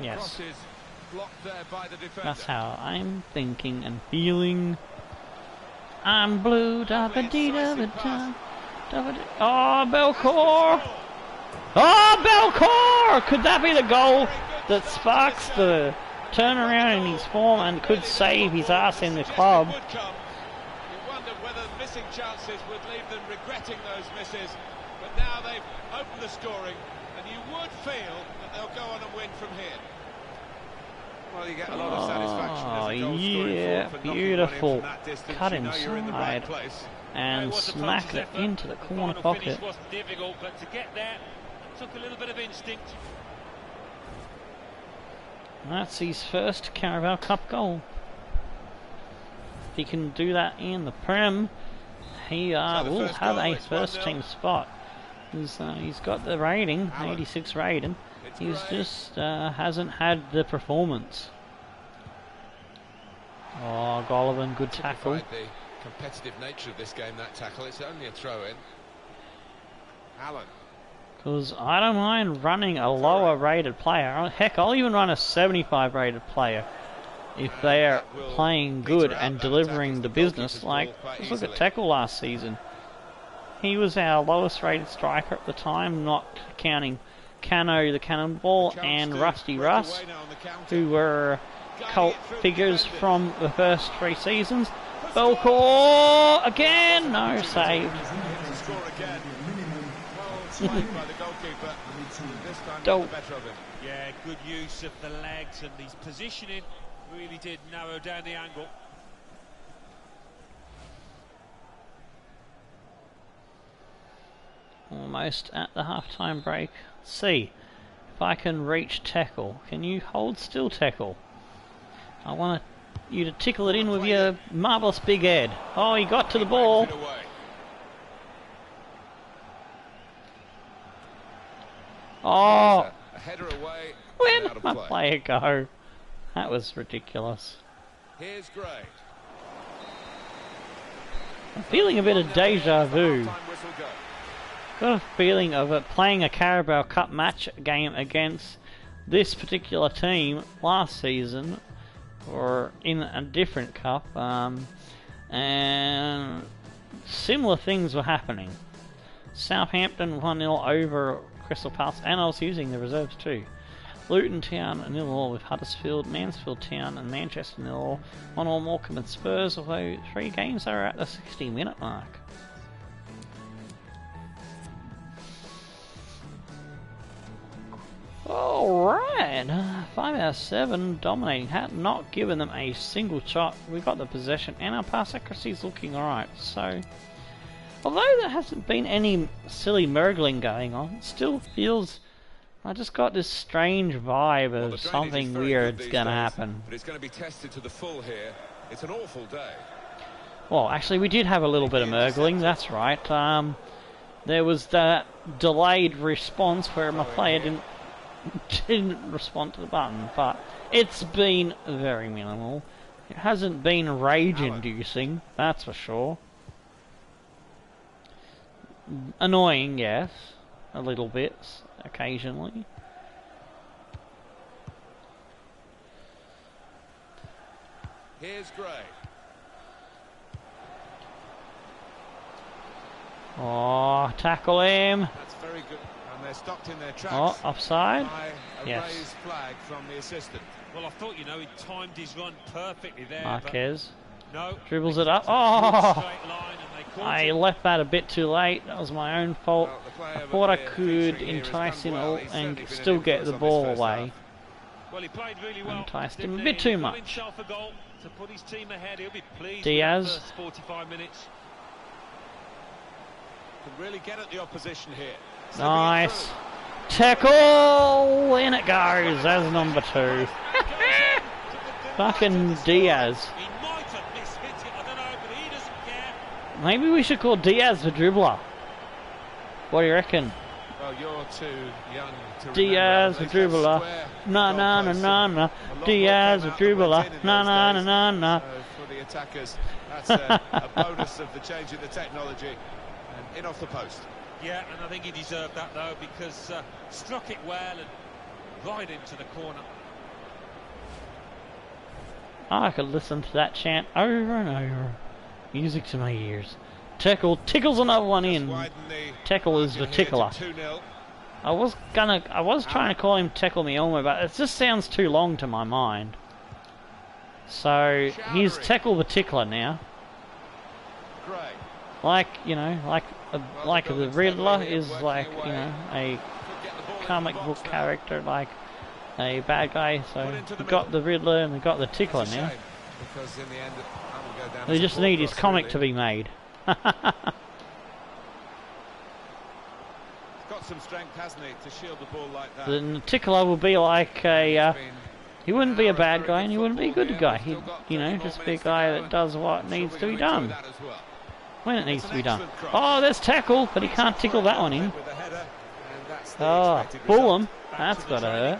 Yes, Crosses blocked there by the defender. that's how I'm thinking and feeling. I'm blue, da ba dee da ba da. Oh, Belcourt! Oh, Belcourt! Could that be the goal that sparks the turnaround in his form and could save his ass in the club? Would come. You wonder whether missing chances would leave them regretting those misses. But now they've opened the scoring, and you would feel that they'll go on and win from here. Well, you get a lot of satisfaction as a goal scoring yeah, forward for knocking one in beautiful. from that distance. Cut You know you're in the right inside place. and It was the smack coach's it effort. into the The corner final pocket. finish wasn't difficult, but to get there took a little bit of instinct. That's his first Carabao Cup goal. If he can do that in the Prem, he the will first have goal, a it's 1-0. first team spot. He's got the rating, Allen. 86 rating. It's He's Gray. just hasn't had the performance. Oh, Golovin, good tackle. Typified the competitive nature of this game, that tackle. It's only a throw-in. Allen. Because I don't mind running a lower rated player. Heck, I'll even run a 75 rated player if they are that will playing peter good out and that delivering attack the as the goalkeeper's business. ball Like, quite let's look at easily. Tackle last season. He was our lowest rated striker at the time, not counting Cano the Cannonball Chance and to Rusty break Russ, away now on the counter. who were Guiding cult it through the figures defenders. from the first 3 seasons. Belcourt again, no save. To score again. Well swayed by the goalkeeper. This time got Dope. the better of him. Yeah, good use of the legs, and his positioning really did narrow down the angle. Well, utmost at the half-time break. See if I can reach tackle. Can you hold still, tackle? I want you to tickle it in with your marvellous big head. Oh, he got to the ball. Oh, where did my player go? That was ridiculous. Here's Gray. I'm feeling a bit of deja vu. Got a feeling of it playing a Carabao Cup match game against this particular team last season, or in a different cup, and similar things were happening. Southampton 1-0 over Crystal Palace, and I was using the reserves too. Luton Town 0-0 with Huddersfield, Mansfield Town and Manchester 0-0, 1-1 Morecambe and Spurs, although 3 games are at the 60-minute mark. Alright, 5 out of 7, dominating, had not given them a single shot. We got the possession and our pass accuracy is looking alright, so although there hasn't been any silly murgling going on, it still feels, I just got this strange vibe of something weird's gonna happen. But it's going to be tested to the full here. It's an awful day. Well, actually we did have a little bit of murgling, that's right. There was that delayed response where my player didn't respond to the button, but it's been very minimal. It hasn't been rage-inducing, that's for sure. Annoying, yes, a little bit, occasionally. Here's Gray. Oh, tackle him. That's very good. And they're stopped in their tracks. Oh, offside? By a Yes. raised flag from the assistant. Well, I thought, you know, he timed his run perfectly there. Marquez No, dribbles it up. Oh, I I left that a bit too late. That was my own fault. Well, the player I thought I here could featuring here has entice done him well. all He's and certainly been still an get influence the on this ball first away. half. Well, he played really well. Enticed him didn't a he? bit too He got much. himself a goal to put his team ahead. He'll be pleased Diaz. with the first 45 minutes. Can really get at the opposition here. Nice. Tackle! In it goes. That's number 2. Fucking Diaz. He might have mishit it, I don't know, but he doesn't care. Maybe we should call Diaz the dribbler. What do you reckon? Well, you're too young to Diaz the remember. dribbler. Na na na na na. Diaz the dribbler. Na na na na na. For the attackers, that's a bonus of the change in the technology. And in off the post. Yeah, and I think he deserved that though, because struck it well and right into the corner. I could listen to that chant over and over. Music to my ears. Tackle, tickles another one in. Tackle is the tickler. I was trying to call him Tackle Me Elmo, but it just sounds too long to my mind. So he's Tackle the Tickler now. Like, you know, like the Riddler is like, you know, a comic book character, like a bad guy. So we got the Riddler and we got the Tickler now. They just need his comic to be made. Got some strength, hasn't he, to shield the ball like that. The Tickler will be like a. He wouldn't be a bad guy and he wouldn't be a good guy. He'd, you know, just be a guy that does what needs to be done when it needs to be done. Oh, there's tackle, but he can't tickle that one in. Oh, pull him. That's gotta hurt.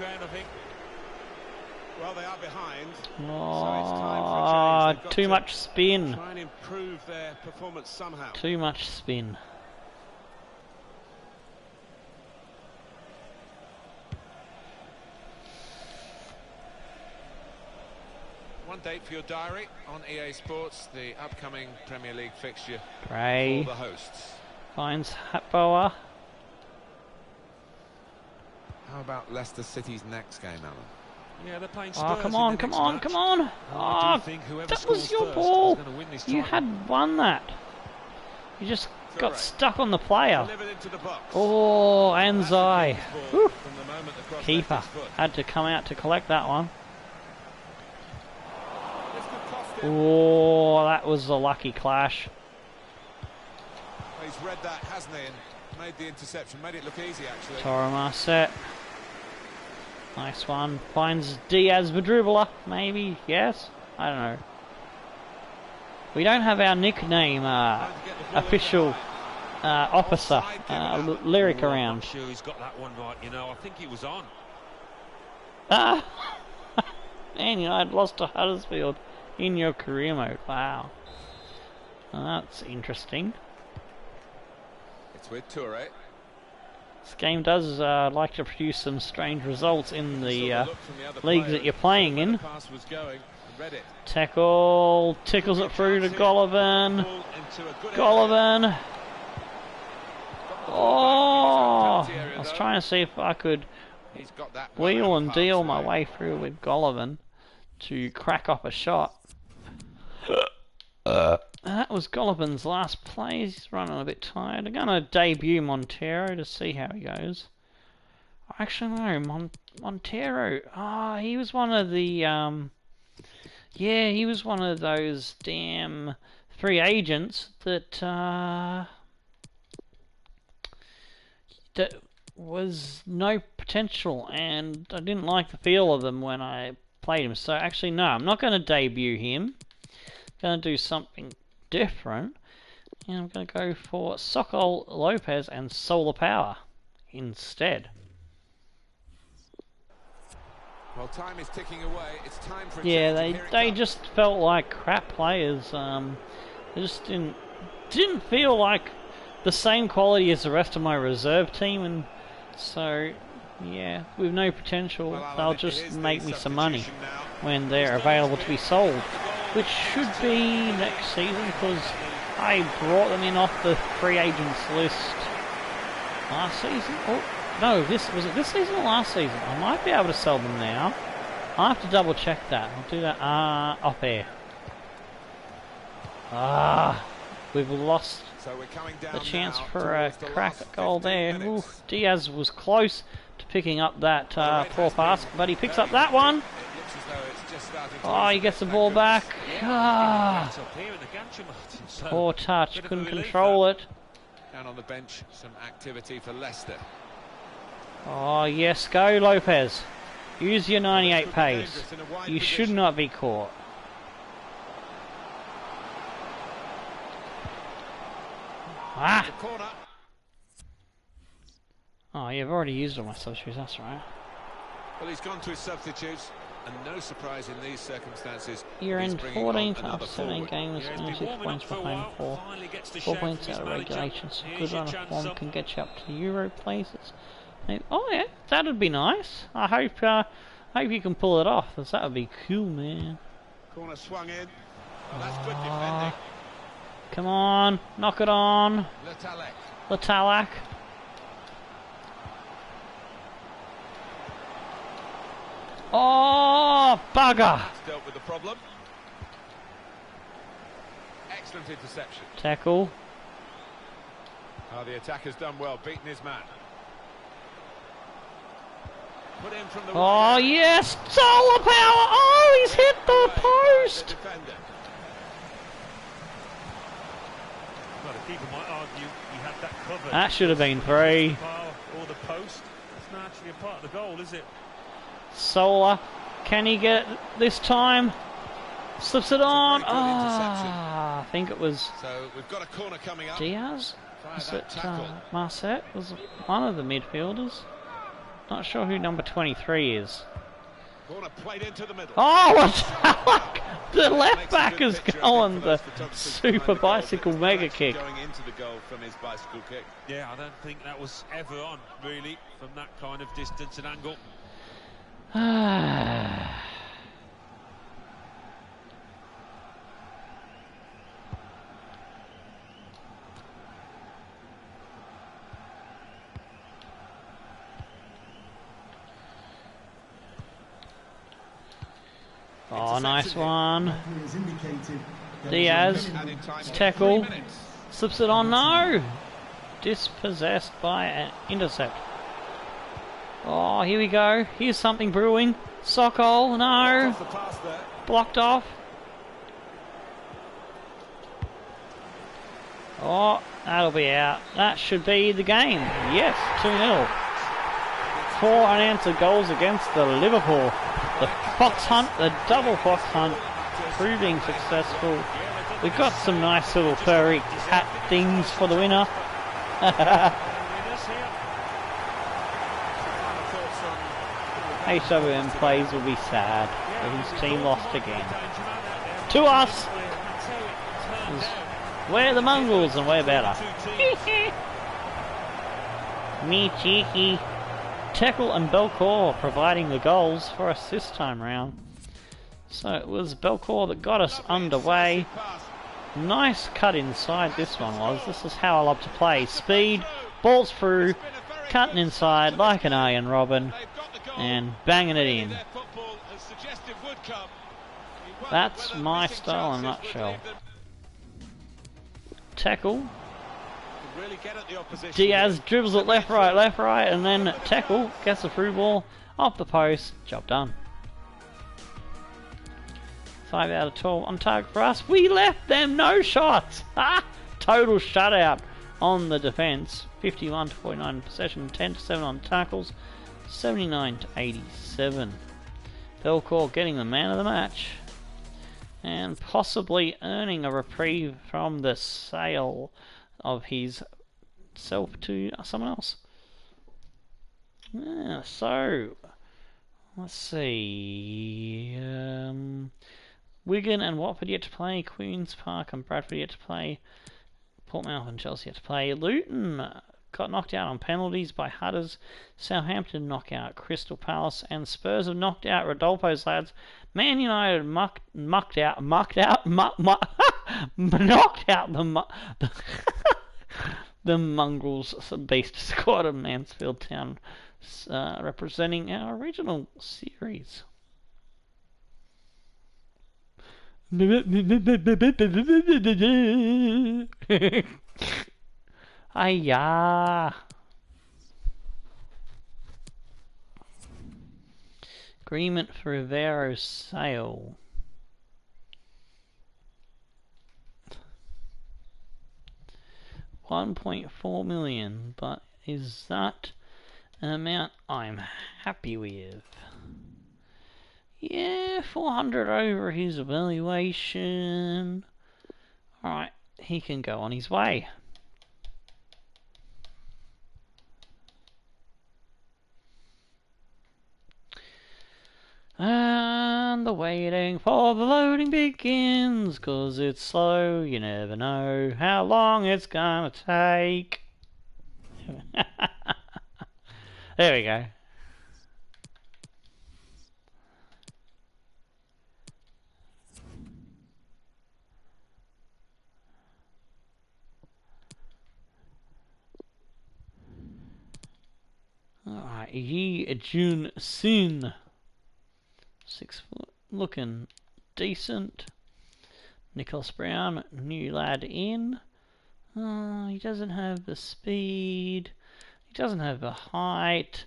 Well, they are behind. Oh, too much spin. Try and improve their performance somehow. Too much spin. One date for your diary on EA Sports, the upcoming Premier League fixture Gray for the hosts. finds Hatboa. How about Leicester City's next game, Alan? Yeah, they're playing Spurs. Oh, come on, come on, come on. Oh, that was your ball. You had won that. You just got stuck on the player. Oh, Anzai. Keeper had to come out to collect that one. Oh, that was a lucky clash. He's read that, hasn't he? And Made the interception, made it look easy actually. Toro Marset. Nice one. Finds Diaz the dribbler, maybe, yes? I don't know. We don't have our nickname official officer lyric I'm around. not sure he's got that one right, you know. I think he was on. Ah! Man United lost to Huddersfield in your career mode. Wow. Well, that's interesting. It's with Toure. This game does like to produce some strange results in the leagues that you're playing in. Tackle, tickles it through to Golovin. Golovin. Oh! I was trying to see if I could wheel and deal my way through with Golovin to crack off a shot. That was Golovin's last play. He's running a bit tired. I'm going to debut Montero to see how he goes. Actually, no, Montero. Ah, he was one of the, yeah, he was one of those damn free agents that, that was no potential, and I didn't like the feel of them when I played him. So actually, no, I'm not going to debut him. I'm going to do something different, and I'm going to go for Sokol Lopez and Solar Power instead. Well, time is ticking away. It's time for a Yeah, change. they just felt like crap players. They just didn't feel like the same quality as the rest of my reserve team, and so yeah, with no potential, they'll just make me some money when they're available to be sold, which should be next season because I brought them in off the free agents list last season. Oh no, was it this season or last season? I might be able to sell them now. I'll have to double check that. I'll do that off air. We've lost the chance for a crack at goal there. Ooh, Diaz was close to picking up that poor pass, but he picks up that one. Oh, he gets the ball back. Poor touch, couldn't control it. Down on the bench, some activity for Leicester. Oh yes, go Lopez. Use your 98 pace. You should not be caught. Ah! Oh, you've already used all my substitutes, that's right. Well, he's gone to his substitutes, and no surprise in these circumstances. You're in 14th after 17 games, only 6 points behind 4. 4 points out of regulation, so good run of form can get you up to Euro places. Oh yeah, that'd be nice. I hope you can pull it off, because that would be cool, man. Corner swung in. Well, that's good defending. Come on, knock it on. Letalak. Oh, bugger! That's dealt with the problem. Excellent interception. Tackle. Oh, the attacker's done well, beaten his man. Put in from the oh, yes! Solar power! Oh, he's hit the post! Well, the keeper might argue he had that covered. That should have been 3. Or the post. It's not actually a part of the goal, is it? Solar, can he get it this time? Slips it on. I think it was. So we've got a corner coming up. Diaz? Was it Marset? Was one of the midfielders? Not sure who number 23 is. Corner played into the middle. Oh, what's that? The left back is going the super bicycle mega kick. Going into the goal from his bicycle kick. Yeah, I don't think that was ever on, really, from that kind of distance and angle. Oh, nice one. Diaz, tackle, slips it on, no! Dispossessed by an intercept. Oh, here we go. Here's something brewing. Sokol, no. Blocked off. Oh, that'll be out. That should be the game. Yes, 2-0. 4 unanswered goals against the Liverpool. The Fox Hunt, the double Fox Hunt, proving successful. We've got some nice little furry hat things for the winner. HWM plays will be sad that his team lost again. To us! We're the Mongrels and we're better. Me cheeky. Tackle and Belcourt providing the goals for us this time round. So it was Belcourt that got us underway. Nice cut inside this one was. This is how I love to play. Speed, balls through, cutting inside like an Arjen Robben, and banging it in. That's my style in a nutshell. Tackle. Diaz dribbles it left, right, and then tackle, gets the through ball, off the post, job done. 5 out of 12 on target for us. We left them no shots! Total shutout on the defence. 51 to 49 possession, 10 to 7 on tackles, 79 to 87. Belcourt getting the man of the match. And possibly earning a reprieve from the sale of his self to someone else. Yeah, so let's see. Wigan and Watford yet to play. Queen's Park and Bradford yet to play. Portsmouth and Chelsea yet to play. Luton got knocked out on penalties by Hudders. Southampton knocked out Crystal Palace, and Spurs have knocked out Rodolfo's lads. Man United knocked out the Mongrels beast squad of Mansfield Town, representing our original series. Ayah. Agreement for Rivero's sale. $1.4 million, but is that an amount I'm happy with? Yeah, 400 over his evaluation. Alright, he can go on his way. And the waiting for the loading begins, 'cause it's slow, you never know how long it's gonna take. There we go. Alright, Yi Jun Sin. 6 foot, looking decent. Nicholas Brown, new lad in. He doesn't have the speed. He doesn't have the height.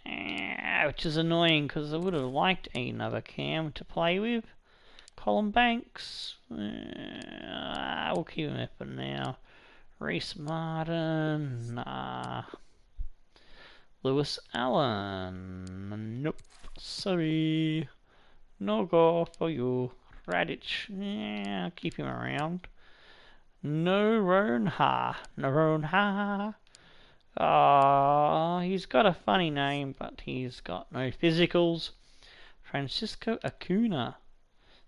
Which is annoying because I would have liked another cam to play with. Colin Banks. We'll keep him up for now. Reece Martin. Nah. Lewis Allen. Nope. Sorry. No go for you. Radic. Yeah, I'll keep him around. Noronha. He's got a funny name, but he's got no physicals. Francisco Acuna.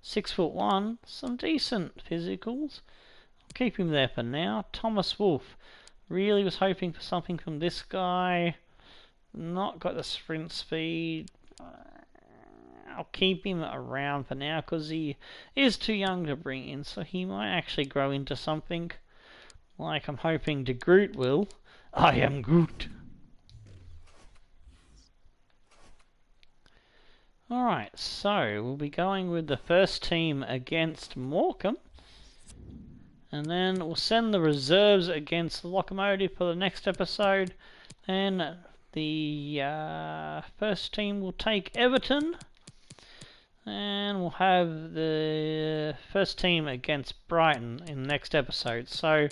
6'1", some decent physicals. I'll keep him there for now. Thomas Wolfe. Really was hoping for something from this guy. Not got the sprint speed. I'll keep him around for now because he is too young to bring in, so he might actually grow into something like I'm hoping De Groot will. I am Groot. Alright, so we'll be going with the first team against Morecambe, and then we'll send the reserves against the Locomotive for the next episode. Then the first team will take Everton, and we'll have the first team against Brighton in the next episode. So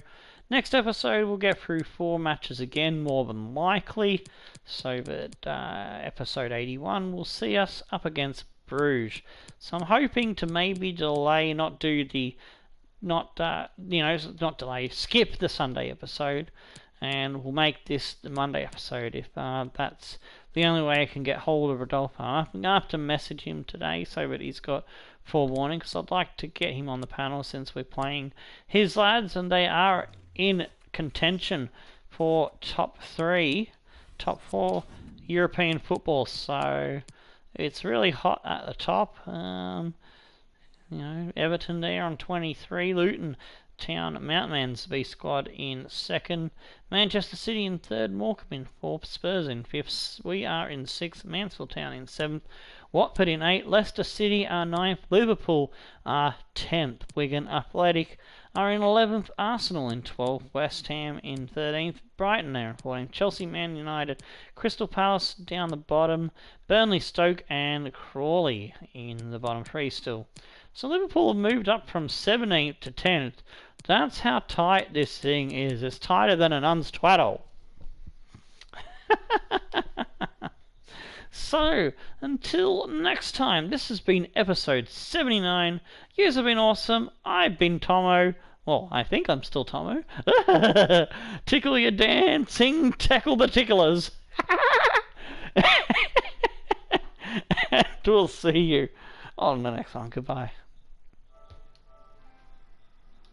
Next episode we'll get through 4 matches again, more than likely, so that episode 81 will see us up against Bruges. So I'm hoping to maybe delay, not delay, skip the Sunday episode, and we'll make this the Monday episode if that's the only way I can get hold of Rodolfo. I'm going to have to message him today so that he's got forewarning, because I'd like to get him on the panel since we're playing his lads and they are in contention for top 4 European football. So it's really hot at the top. Everton there on 23, Luton Town Mountainmen's B squad in 2nd, Manchester City in 3rd, Morecambe in 4th, Spurs in 5th, we are in 6th, Mansfield Town in 7th, Watford in 8th, Leicester City are 9th, Liverpool are 10th, Wigan Athletic are in 11th, Arsenal in 12th, West Ham in 13th, Brighton there in 14th, Chelsea, Man United, Crystal Palace down the bottom, Burnley, Stoke and Crawley in the bottom 3 still. So Liverpool have moved up from 17th to 10th. That's how tight this thing is. It's tighter than an un's twaddle. So, until next time, this has been episode 79. You have been awesome. I've been Tomo. Well, I think I'm still Tomo. Tickle your dancing, tackle the ticklers. And we'll see you on the next one. Goodbye.